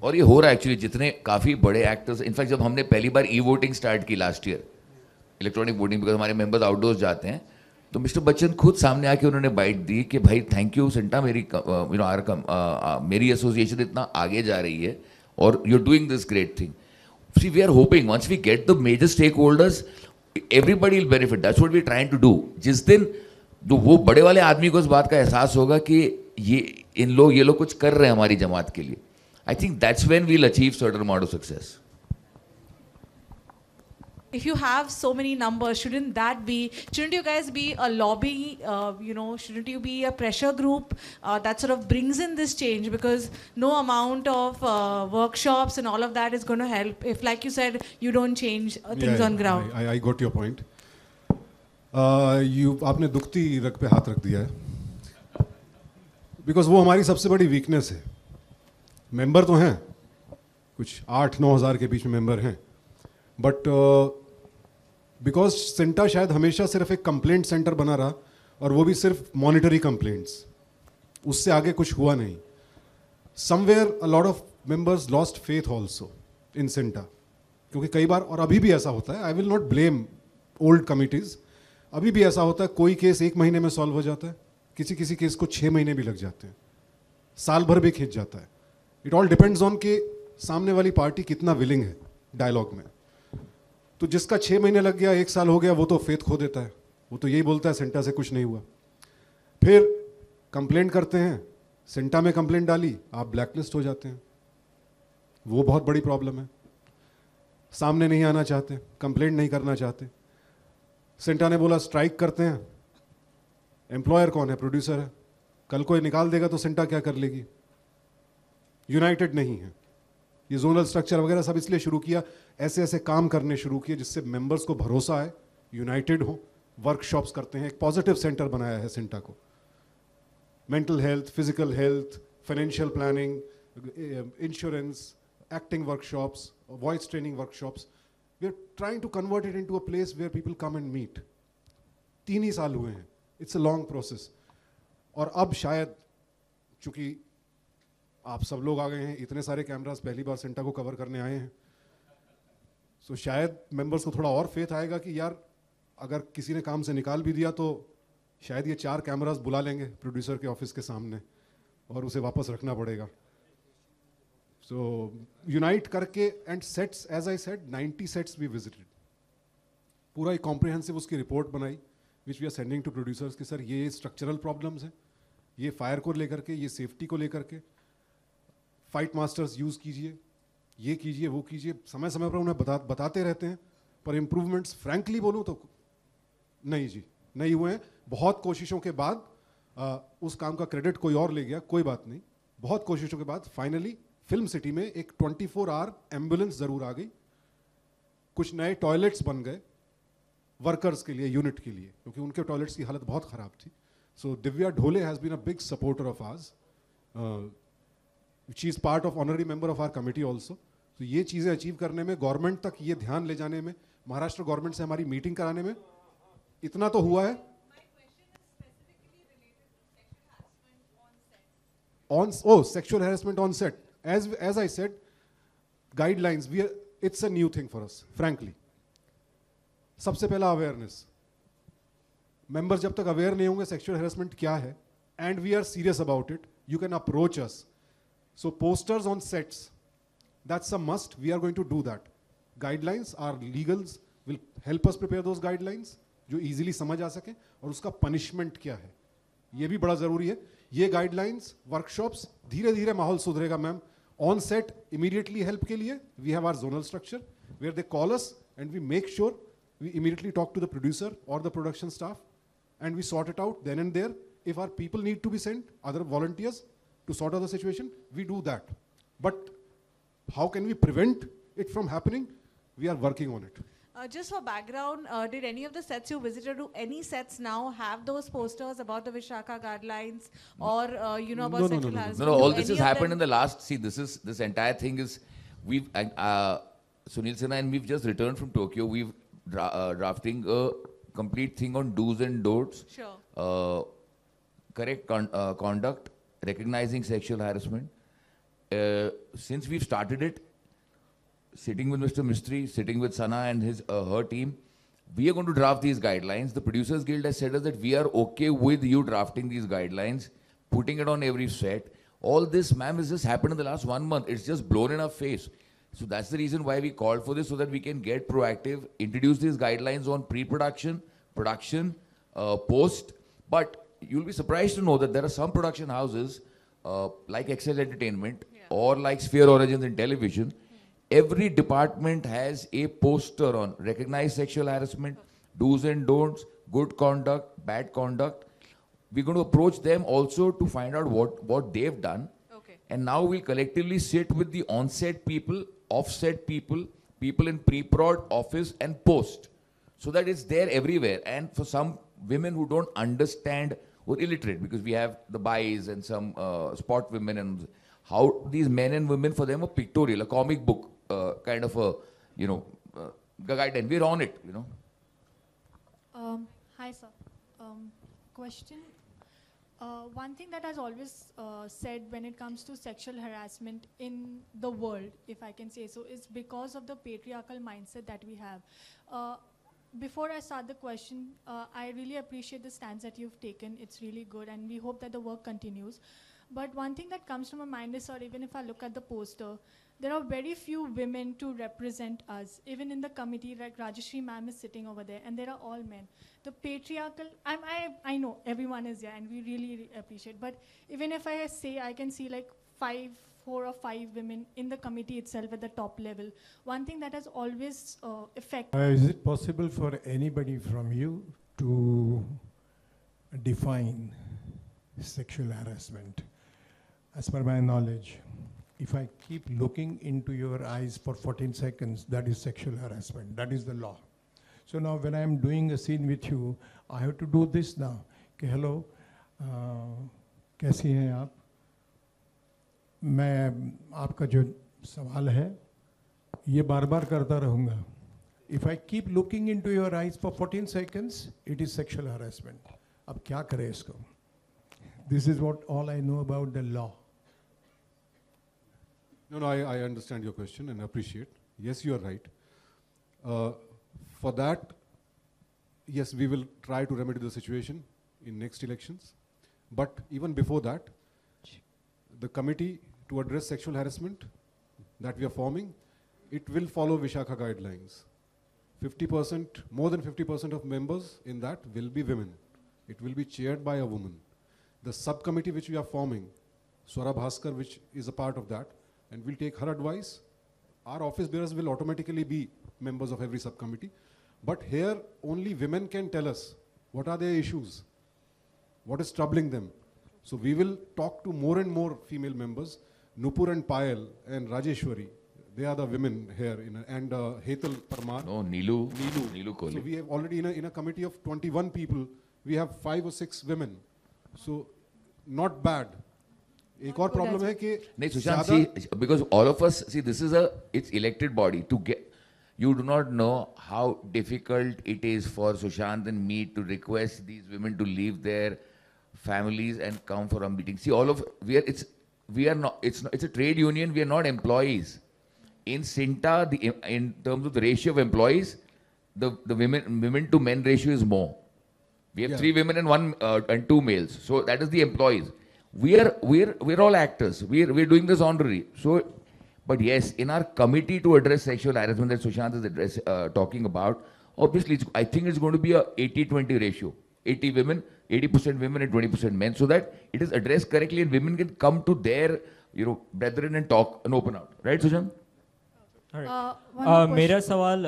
और ये हो रहा है एक्चुअली, जितने काफ़ी बड़े एक्टर्स, इनफैक्ट जब हमने पहली बार ई वोटिंग स्टार्ट की last year, electronic voting, because हमारे मेंबर्स आउटडोर्स जाते हैं, तो मिस्टर बच्चन खुद सामने आके उन्होंने बाइट दी कि भाई थैंक यू सेंटा, मेरी एसोसिएशन इतना आगे जा रही है और you are doing this great thing. See we are hoping once we get the major stake holders, everybody will benefit, that's what we trying to do. जिस दिन जो वो बड़े वाले आदमी को इस बात का एहसास होगा कि ये लोग कुछ कर रहे हैं हमारी जमात के लिए, I think that's when we'll achieve certain amount of success. If you have so many numbers, shouldn't you guys be a lobby, shouldn't you be a pressure group that sort of brings in this change? Because no amount of workshops and all of that is going to help if, like you said, you don't change things on ground. I got your point. आपने दुखती रग पे हाथ रख दिया है, because वो हमारी सबसे बड़ी वीकनेस है। मेंबर तो हैं, कुछ 8-9 हज़ार के बीच में मेंबर हैं, बट बिकॉज सेंटा शायद हमेशा सिर्फ एक कंप्लेंट सेंटर बना रहा, और वो भी सिर्फ मॉनिटरी कंप्लेंट्स, उससे आगे कुछ हुआ नहीं। Somewhere a lot of members lost faith also in Santa, क्योंकि कई बार, और अभी भी ऐसा होता है, I will not blame old committees, अभी भी ऐसा होता है, कोई केस 1 महीने में सॉल्व हो जाता है, किसी केस को 6 महीने भी लग जाते हैं, साल भर भी खींच जाता है। इट ऑल डिपेंड्स ऑन कि सामने वाली पार्टी कितना विलिंग है डायलॉग में। तो जिसका 6 महीने लग गया, 1 साल हो गया, वो तो फेथ खो देता है, वो तो यही बोलता है सेंटा से कुछ नहीं हुआ। फिर कंप्लेंट करते हैं, सेंटा में कंप्लेंट डाली, आप ब्लैकलिस्ट हो जाते हैं, वो बहुत बड़ी प्रॉब्लम है। सामने नहीं आना चाहते, कंप्लेंट नहीं करना चाहते। सेंटा ने बोला स्ट्राइक करते हैं, एम्प्लॉयर कौन है? प्रोड्यूसर है। कल कोई निकाल देगा तो सेंटा क्या कर लेगी? यूनाइटेड नहीं है। ये जोनल स्ट्रक्चर वगैरह सब इसलिए शुरू किया, ऐसे ऐसे काम करने शुरू किए जिससे मेंबर्स को भरोसा आए, यूनाइटेड हो, वर्कशॉप्स करते हैं, एक पॉजिटिव सेंटर बनाया है सेंटा को। Mental health, physical health, financial planning, insurance, acting workshops, voice training workshops, we are trying to convert it into a place where people come and meet. 3 ही साल हुए हैं, इट्स अ लॉन्ग प्रोसेस। और अब शायद चूंकि आप सब लोग आ गए हैं, इतने सारे कैमरास पहली बार सेंटा को कवर करने आए हैं, सो शायद मेंबर्स को थोड़ा और फेथ आएगा कि यार अगर किसी ने काम से निकाल भी दिया तो शायद ये 4 कैमरास बुला लेंगे प्रोड्यूसर के ऑफिस के सामने और उसे वापस रखना पड़ेगा. सो यूनाइट करके and sets, as I said 90 sets we visited. पूरा एक कॉम्प्रिहेंसिव उसकी रिपोर्ट बनाई which we are sending to producers कि सर ये स्ट्रक्चरल प्रॉब्लम्स हैं, ये फायर को लेकर के, ये सेफ्टी को लेकर के, फाइट मास्टर्स यूज़ कीजिए, ये कीजिए, वो कीजिए. समय समय पर उन्हें बताते रहते हैं, पर इम्प्रूवमेंट्स फ्रैंकली बोलूँ तो नहीं जी, नहीं हुए हैं. बहुत कोशिशों के बाद उस काम का क्रेडिट कोई और ले गया, कोई बात नहीं. बहुत कोशिशों के बाद फाइनली फिल्म सिटी में एक 24 आवर एम्बुलेंस ज़रूर आ गई. कुछ नए टॉयलेट्स बन गए वर्कर्स के लिए, यूनिट के लिए, क्योंकि उनके टॉयलेट्स की हालत बहुत ख़राब थी. So Divya Dhole has been a big supporter of ours. She is part of honorary member of our committee also. तो ये चीज़ें अचीव करने में, गवर्नमेंट तक ये ध्यान ले जाने में, महाराष्ट्र गवर्नमेंट से हमारी मीटिंग कराने में इतना तो हुआ है. Sexual harassment on set. As I said, guidelines, it's a new thing for us, frankly. सबसे पहला अवेयरनेस. मेंबर्स जब तक अवेयर नहीं होंगे सेक्सुअल हैरेसमेंट क्या है, and we are serious about it, you can approach us. So posters on sets, that's a must. We are going to do that. Guidelines, our legals will help us prepare those guidelines जो easily समझ आ सके, और उसका punishment क्या है ये भी बड़ा जरूरी है. ये गाइडलाइंस, वर्कशॉप्स, धीरे धीरे माहौल सुधरेगा ma'am. On set immediately help के लिए we have our zonal structure where they call us and we make sure we immediately talk to the producer और the production staff and we sort it out then and there. If our people need to be sent, other volunteers to sort out the situation, we do that. But how can we prevent it from happening? We are working on it. Just for background, did any of the sets you visited, do any sets now have those posters about the Vishaka guidelines or about sexual harassment? No, all Do this any has of happened them- in the last. See, this entire thing is, we've Sunil Sinha and we've just returned from Tokyo. We've drafting a complete thing on do's and don'ts. Sure. Correct conduct, recognizing sexual harassment. Since we've started it, sitting with Mr. Mistry, sitting with Sana and her team, we are going to draft these guidelines. The Producers Guild has said us that we are okay with you drafting these guidelines, putting it on every set. All this, ma'am, has just happened in the last 1 month. It's just blown in our face. So that's the reason why we called for this, so that we can get proactive, introduce these guidelines on pre-production, production, post. But you'll be surprised to know that there are some production houses like Excel Entertainment or like Sphere Origins in television. Every department has a poster on recognize sexual harassment, do's and don'ts, good conduct, bad conduct. We're going to approach them also to find out what they've done. Okay. And now we'll collectively sit with the on-set people, off-set people, people in pre-prod, office and post, so that it's there everywhere. And for some women who don't understand or illiterate, because we have the buys and some spot women, and how these men and women, for them, a pictorial, a comic book kind of a, guidance. We're on it, Hi, sir. Question. One thing that has always said when it comes to sexual harassment in the world, if I can say so, is because of the patriarchal mindset that we have. Before I start the question, I really appreciate the stance that you've taken. It's really good, and we hope that the work continues. But one thing that comes to my mind is, or even if I look at the poster, there are very few women to represent us. Even in the committee, like Rajashri ma'am is sitting over there, and there are all men. The patriarchal, I know everyone is here, and we really appreciate. But even if I say, I can see like 4 or 5 women in the committee itself at the top level. One thing that has always affected. Is it possible for anybody from you to define sexual harassment? As per my knowledge, if I keep looking into your eyes for 14 seconds, that is sexual harassment. That is the law. So now when I am doing a scene with you, I have to do this now. Okay, hello, कैसी हैं आप? मैं आपका जो सवाल है ये बार बार करता रहूँगा. If I keep looking into your eyes for 14 seconds, it is sexual harassment. अब क्या करें इसको? This is what all I know about the law. No, I understand your question and appreciate. Yes, you are right. For that, yes, we will try to remedy the situation in next elections. But even before that, the committee to address sexual harassment that we are forming, it will follow Vishakha guidelines. 50%, more than 50% of members in that will be women. It will be chaired by a woman. The subcommittee which we are forming, Swara Bhaskar, which is a part of that, and we'll take her advice. Our office bearers will automatically be members of every subcommittee. But here, only women can tell us what are their issues, what is troubling them. So we will talk to more and more female members. Nupur and Payal and Rajeshwari, they are the women here, and Hetal Parmar. No, Neelu Kohli. So we have already in a committee of 21 people, we have 5 or 6 women. So not bad. एक और problem है कि नहीं Sushant, see, because all of us, see, this is it's elected body to get, you do not know how difficult it is for Sushant and me to request these women to leave their families and come for a meeting. See, it's a trade union, we are not employees. In Sinta, in terms of the ratio of employees, the women to men ratio is more. We have 3 women and 2 males. So that is the employees. We're all actors. We're doing this honorary. So, but yes, in our committee to address sexual harassment that Sushant is talking about, obviously, I think it's going to be a 80-20 ratio. 80 women, 80% women and 20% men, so that it is addressed correctly and women can come to their, brethren and talk and open out. Right, Sushant? मेरा सवाल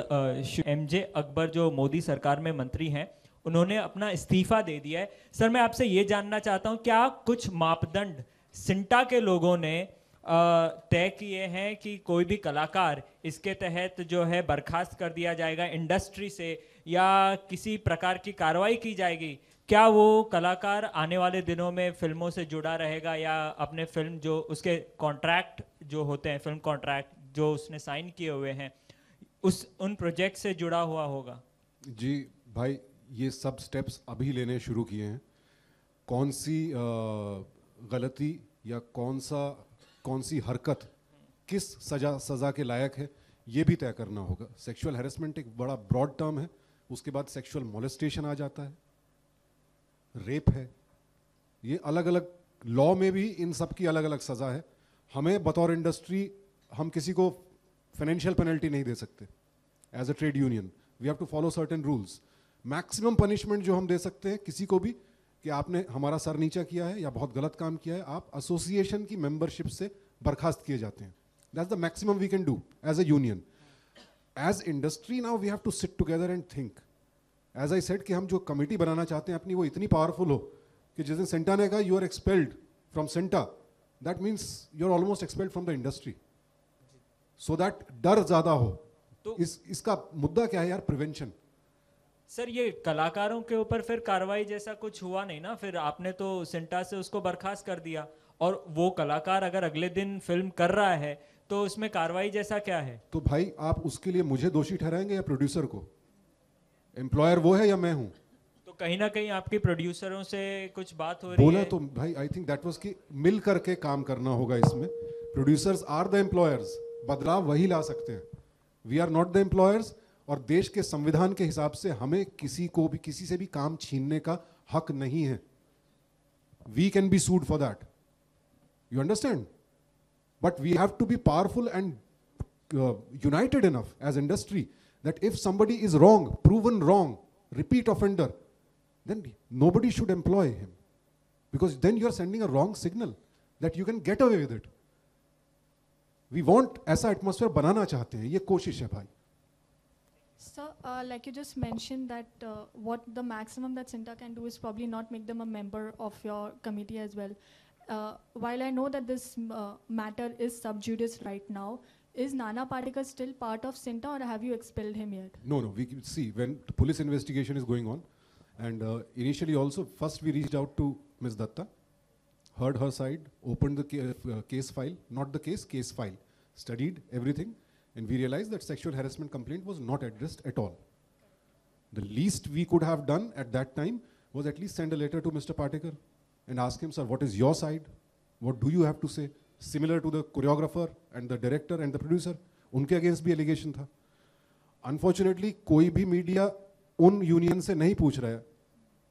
MJ Akbar जो मोदी सरकार में मंत्री हैं, उन्होंने अपना इस्तीफा दे दिया है। सर, मैं आपसे ये जानना चाहता हूं, क्या कुछ मापदंड सिंटा के लोगों ने तय किए हैं कि कोई भी कलाकार इसके तहत जो है बर्खास्त कर दिया जाएगा इंडस्ट्री से, या किसी प्रकार की कार्रवाई की जाएगी? क्या वो कलाकार आने वाले दिनों में फिल्मों से जुड़ा रहेगा, या अपने फिल्म जो उसके कॉन्ट्रैक्ट जो होते हैं, फिल्म कॉन्ट्रैक्ट जो उसने साइन किए हुए हैं, उन प्रोजेक्ट से जुड़ा हुआ होगा? जी भाई, ये सब स्टेप्स अभी लेने शुरू किए हैं। कौन सी गलती या कौन सी हरकत किस सजा के लायक है, ये भी तय करना होगा। सेक्सुअल हैरेसमेंट एक बड़ा ब्रॉड टर्म है, उसके बाद सेक्सुअल मोलेस्टेशन आ जाता है, रेप है, ये अलग अलग लॉ में भी इन सब की अलग अलग सजा है। हमें बतौर इंडस्ट्री हम किसी को फाइनेंशियल पेनल्टी नहीं दे सकते। As a trade union we have to follow certain rules. Maximum punishment जो हम दे सकते हैं किसी को भी कि आपने हमारा सर नीचा किया है या बहुत गलत काम किया है, आप एसोसिएशन की मेंबरशिप से बर्खास्त किए जाते हैं। That's the maximum we can do as a union. As industry now we have to sit together and think. As I said कि हम जो कमेटी बनाना चाहते हैं अपनी, वो इतनी पावरफुल हो कि जिस दिन सेंटा ने कहा you are expelled from CINTAA, that means you are almost expelled from the industry, so that डर ज्यादा हो। तो इसका मुद्दा क्या है यार? प्रिवेंशन। सर, ये कलाकारों के ऊपर फिर कार्रवाई जैसा कुछ हुआ नहीं ना? फिर आपने तो सेंटा से उसको बर्खास्त कर दिया, और वो कलाकार अगर अगले दिन फिल्म कर रहा है तो उसमें कार्रवाई जैसा क्या है? तो भाई आप उसके लिए मुझे दोषी ठहराएंगे या प्रोड्यूसर को? एम्प्लॉयर वो है या मैं हूं? तो कहीं ना कहीं आपकी प्रोड्यूसरों से कुछ बात हो रही बोला है? तो भाई आई थिंक दैट वाज कि मिल करके काम करना होगा इसमें। प्रोड्यूसर्स आर द एम्प्लॉयर्स, बदलाव वही ला सकते हैं। We are not the employers, और देश के संविधान के हिसाब से हमें किसी से भी काम छीनने का हक नहीं है। We can be sued for that, you understand? But we have to be powerful and united enough as industry that if somebody is wrong, proven wrong, repeat offender, then nobody should employ him, because then you are sending a wrong signal that you can get away with it. We want ऐसा atmosphere बनाना चाहते हैं, ये कोशिश है भाई। Sir, like you just mentioned that what the maximum that Sinta can do is probably not make them a member of your committee as well. While I know that this matter is sub judice right now, is Nana Patekar still part of Sinta, or have you expelled him yet? No, we can see when the police investigation is going on, and initially also first we reached out to Ms. Datta, heard her side, opened the case file, not the case file, studied everything, and we realized that sexual harassment complaint was not addressed at all. The least we could have done at that time was at least send a letter to Mr. Patekar, and ask him, sir, what is your side? What do you have to say? Similar to the choreographer and the director and the producer. उनके against भी allegation था. Unfortunately, कोई भी media उन union से नहीं पूछ रहा है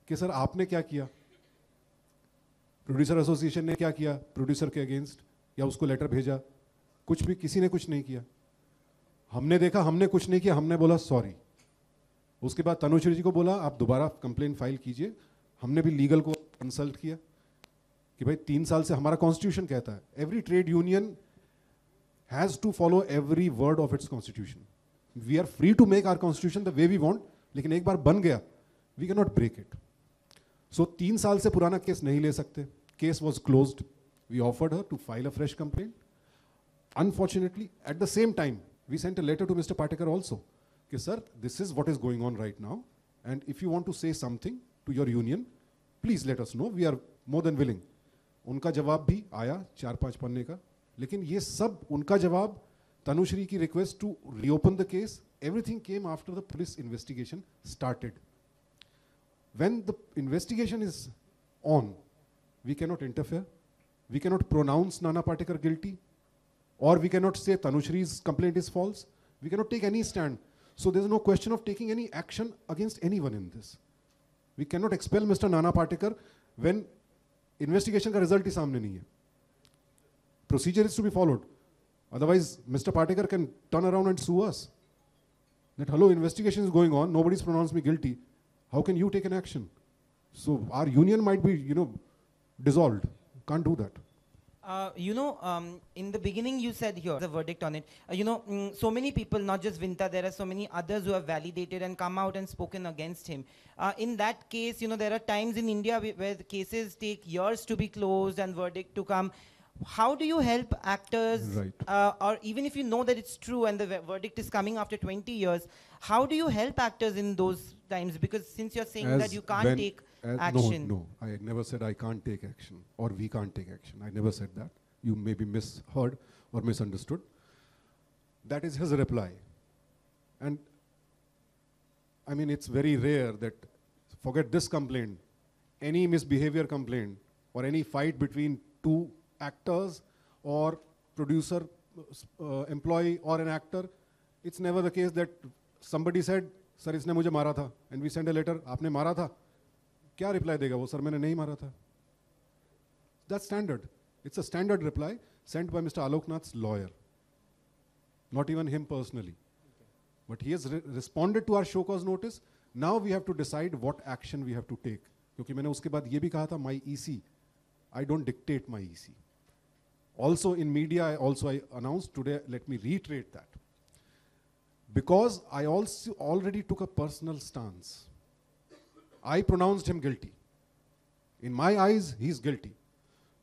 कि सर आपने क्या किया, प्रोड्यूसर एसोसिएशन ने क्या किया प्रोड्यूसर के अगेंस्ट, या उसको लेटर भेजा, कुछ भी किसी ने कुछ नहीं किया. हमने देखा हमने कुछ नहीं किया, हमने बोला सॉरी. उसके बाद तनुश्री जी को बोला आप दोबारा कंप्लेंट फाइल कीजिए. हमने भी लीगल को कंसल्ट किया कि भाई 3 साल से हमारा कॉन्स्टिट्यूशन कहता है every trade union has to follow every word of its constitution. We are free to make our constitution the way we want, लेकिन एक बार बन गया we can not break it. So 3 साल से पुराना केस नहीं ले सकते. Case was closed. We offered her to file a fresh complaint. Unfortunately at the same time we sent a letter to mister Patekar also कि sir this is what is going on right now and if you want to say something to your union please let us know, we are more than willing. उनका जवाब भी आया 4-5 पन्ने का, लेकिन ये सब उनका जवाब, तनुश्री की request to reopen the case, everything came after the police investigation started. When the investigation is on, we cannot interfere. We cannot pronounce Nana Patekar guilty, or we cannot say Tanushri's complaint is false. We cannot take any stand. So there's no question of taking any action against anyone in this. We cannot expel Mr. Nana Patekar when investigation का result ही सामने नहीं है. Procedure is to be followed. Otherwise, Mr. Patekar can turn around and sue us. That hello, investigation is going on, nobody's pronounced me guilty. How can you take an action? So our union might be, dissolved. Can't do that. In the beginning you said here, the verdict on it, so many people, not just Vinta, there are so many others who have validated and come out and spoken against him. In that case, there are times in India where the cases take years to be closed and verdict to come. How do you help actors, Right. or even if you know that it's true and the verdict is coming after 20 years, how do you help actors in those times? Because since you're saying that you can't take action. No, I never said I can't take action or we can't take action. I never said that. You maybe misheard or misunderstood. That is his reply. And I mean, it's very rare that, forget this complaint, any misbehavior complaint or any fight between two actors or producer, employee or an actor, it's never the case that somebody said, sir, इसने मुझे मारा था, and we send a letter, आपने मारा था, क्या reply देगा वो, sir, मैंने नहीं मारा था. That's standard. It's a standard reply sent by Mr. Alok Nath's lawyer. Not even him personally. But he has responded to our show cause notice. Now we have to decide what action we have to take. क्योंकि मैंने उसके बाद ये भी कहा था, my EC, I don't dictate my EC. Also in media, I announced today, let me reiterate that. Because I also already took a personal stance. I pronounced him guilty. In my eyes, he's guilty.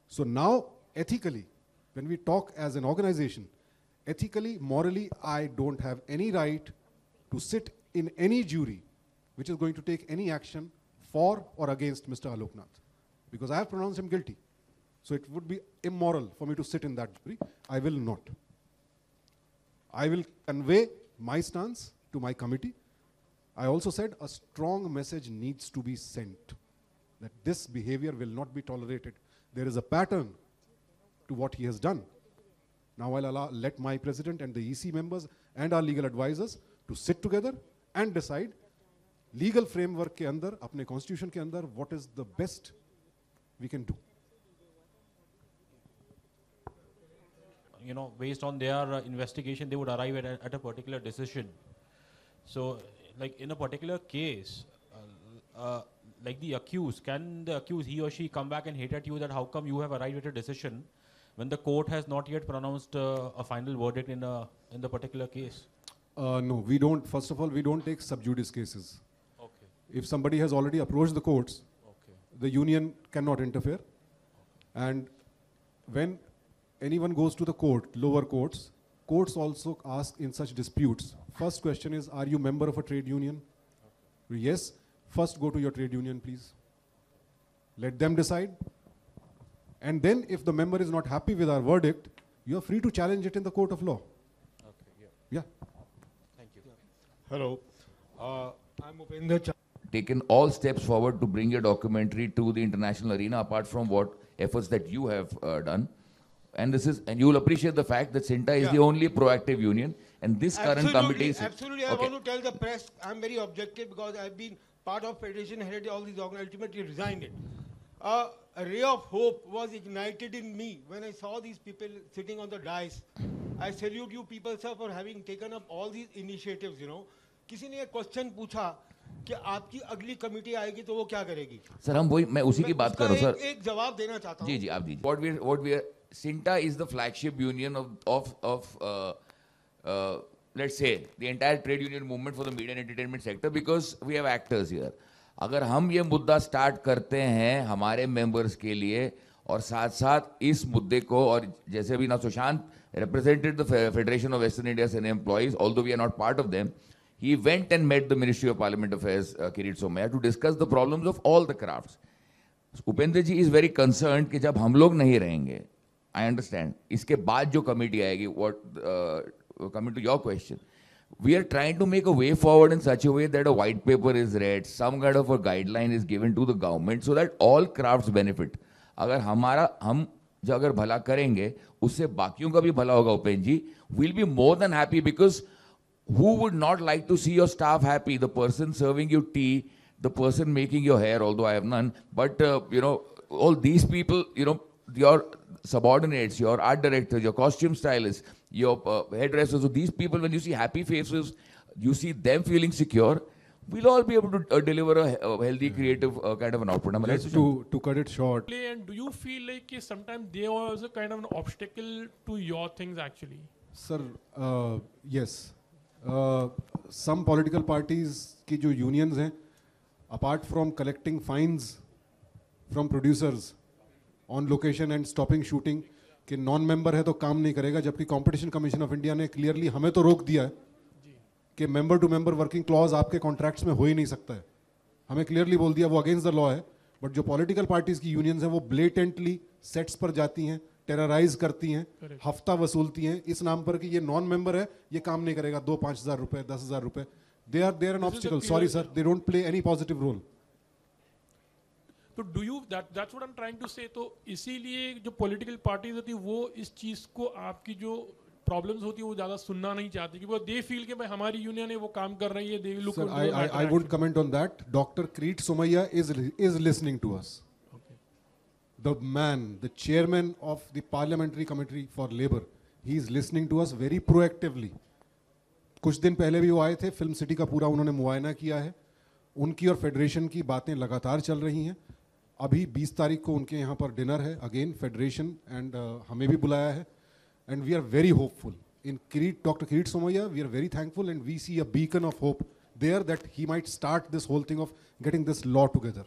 So now, ethically, when we talk as an organization, ethically, morally, I don't have any right to sit in any jury which is going to take any action for or against Mr. Alok Nath. Because I have pronounced him guilty. So it would be immoral for me to sit in that jury. I will not. I will convey my stance to my committee. I also said a strong message needs to be sent that this behavior will not be tolerated. There is a pattern to what he has done. Now I'll let my president and the EC members and our legal advisors to sit together and decide legal framework के अंदर, अपने constitution के अंदर, what is the best we can do. Based on their investigation, they would arrive at a particular decision. So, like in a particular case, like the accused, can the accused, he or she, come back and hate at you that how come you have arrived at a decision when the court has not yet pronounced a final verdict in the particular case? No, we don't. First of all, we don't take sub judice cases. Okay. If somebody has already approached the courts, Okay. the union cannot interfere. And when anyone goes to the court, lower courts, courts also ask in such disputes. First question is, are you member of a trade union? Okay. Yes. First go to your trade union, please. Let them decide. And then if the member is not happy with our verdict, you are free to challenge it in the court of law. Okay, Yeah. Thank you. Hello. I'm Upendra taken all steps forward to bring your documentary to the international arena, apart from what efforts that you have done. And this is, and you will appreciate the fact that CINTA is the only proactive union, and this current committee is... Absolutely, I want to tell the press, I'm very objective because I've been part of Federation, headed all these organizations, ultimately resigned it. A ray of hope was ignited in me when I saw these people sitting on the dais. I salute you people, sir, for having taken up all these initiatives, you know. किसी ने एक question पूछा कि आपकी अगली committee आएगी तो वो क्या करेगी? सर हम वही, मैं उसी की बात कर रहा हूँ सर. एक जवाब देना चाहता हूँ. जी जी आप दीजिए. What we are, CINTA is the flagship union of let's say the entire trade union movement for the media and entertainment sector, because we have actors here. अगर हम ये मुद्दा स्टार्ट करते हैं हमारे मेंबर्स के लिए और साथ साथ इस मुद्दे को, और जैसे अभी ना Sushant represented the Federation of Western India's employees, although we are not part of them, he went and met the Ministry of Parliament Affairs, Kirit Somaiya, to discuss the problems of all the crafts. Upendra ji is very concerned कि जब हम लोग नहीं रहेंगे, I understand, इसके बाद जो committee आएगी, what coming to your question, we are trying to make a way forward in such a way that a white paper is read, some kind of a guideline is given to the government so that all crafts benefit. अगर हम जो अगर भला करेंगे उससे बाकियों का भी भला होगा उपेंद्र जी. We'll be more than happy, because who would not like to see your staff happy? The person serving you tea, the person making your hair, although I have none, but you know, all these people, you know, your subordinates, your art directors, your costume stylists, your hairdressers, so these people, when you see happy faces, you see them feeling secure, we'll all be able to deliver a healthy, creative kind of an output. Just to cut it short. And do you feel like sometimes they are also kind of an obstacle to your things actually? Sir, yes. Some political parties की जो unions हैं, apart from collecting fines from producers on location and stopping shooting, कि non-member है तो काम नहीं करेगा, जबकि Competition Commission of India ने clearly हमें तो रोक दिया है कि member to member working clause आपके contracts में हो ही नहीं सकता है. हमें clearly बोल दिया वो against the law है, but जो political parties की unions हैं वो blatantly sets पर जाती हैं, terrorize करती हैं, हफ्ता वसूलती हैं इस नाम पर कि ये non-member है, ये काम नहीं करेगा, 2-5,000 रुपए, 10,000 रुपए. They are an obstacle. Sorry sir, they don't play any positive role. तो do you, that's what I'm trying to say. तो इसीलिए जो political parties होती है वो इस चीज को आपकी जो problems होती है वो ज़्यादा सुनना नहीं चाहती, क्योंकि they feel कि भाई हमारी union है वो काम कर रही है. They look. Sir, I won't comment on that. Dr. Kirit Somaiya is listening to us. Okay. The man, the chairman of the Parliamentary Committee for Labour, he is listening to us very proactively. कुछ दिन पहले भी वो आए थे, film city का पूरा उन्होंने मुआयना किया है. उनकी और फेडरेशन की बातें लगातार चल रही हैं. अभी 20 तारीख को उनके यहाँ पर डिनर है, अगेन फेडरेशन एंड हमें भी बुलाया है. And we are very hopeful. In Dr. Kirit Somaiya, we are very thankful, and we see a beacon of hope there that he might start this whole thing of getting this law together.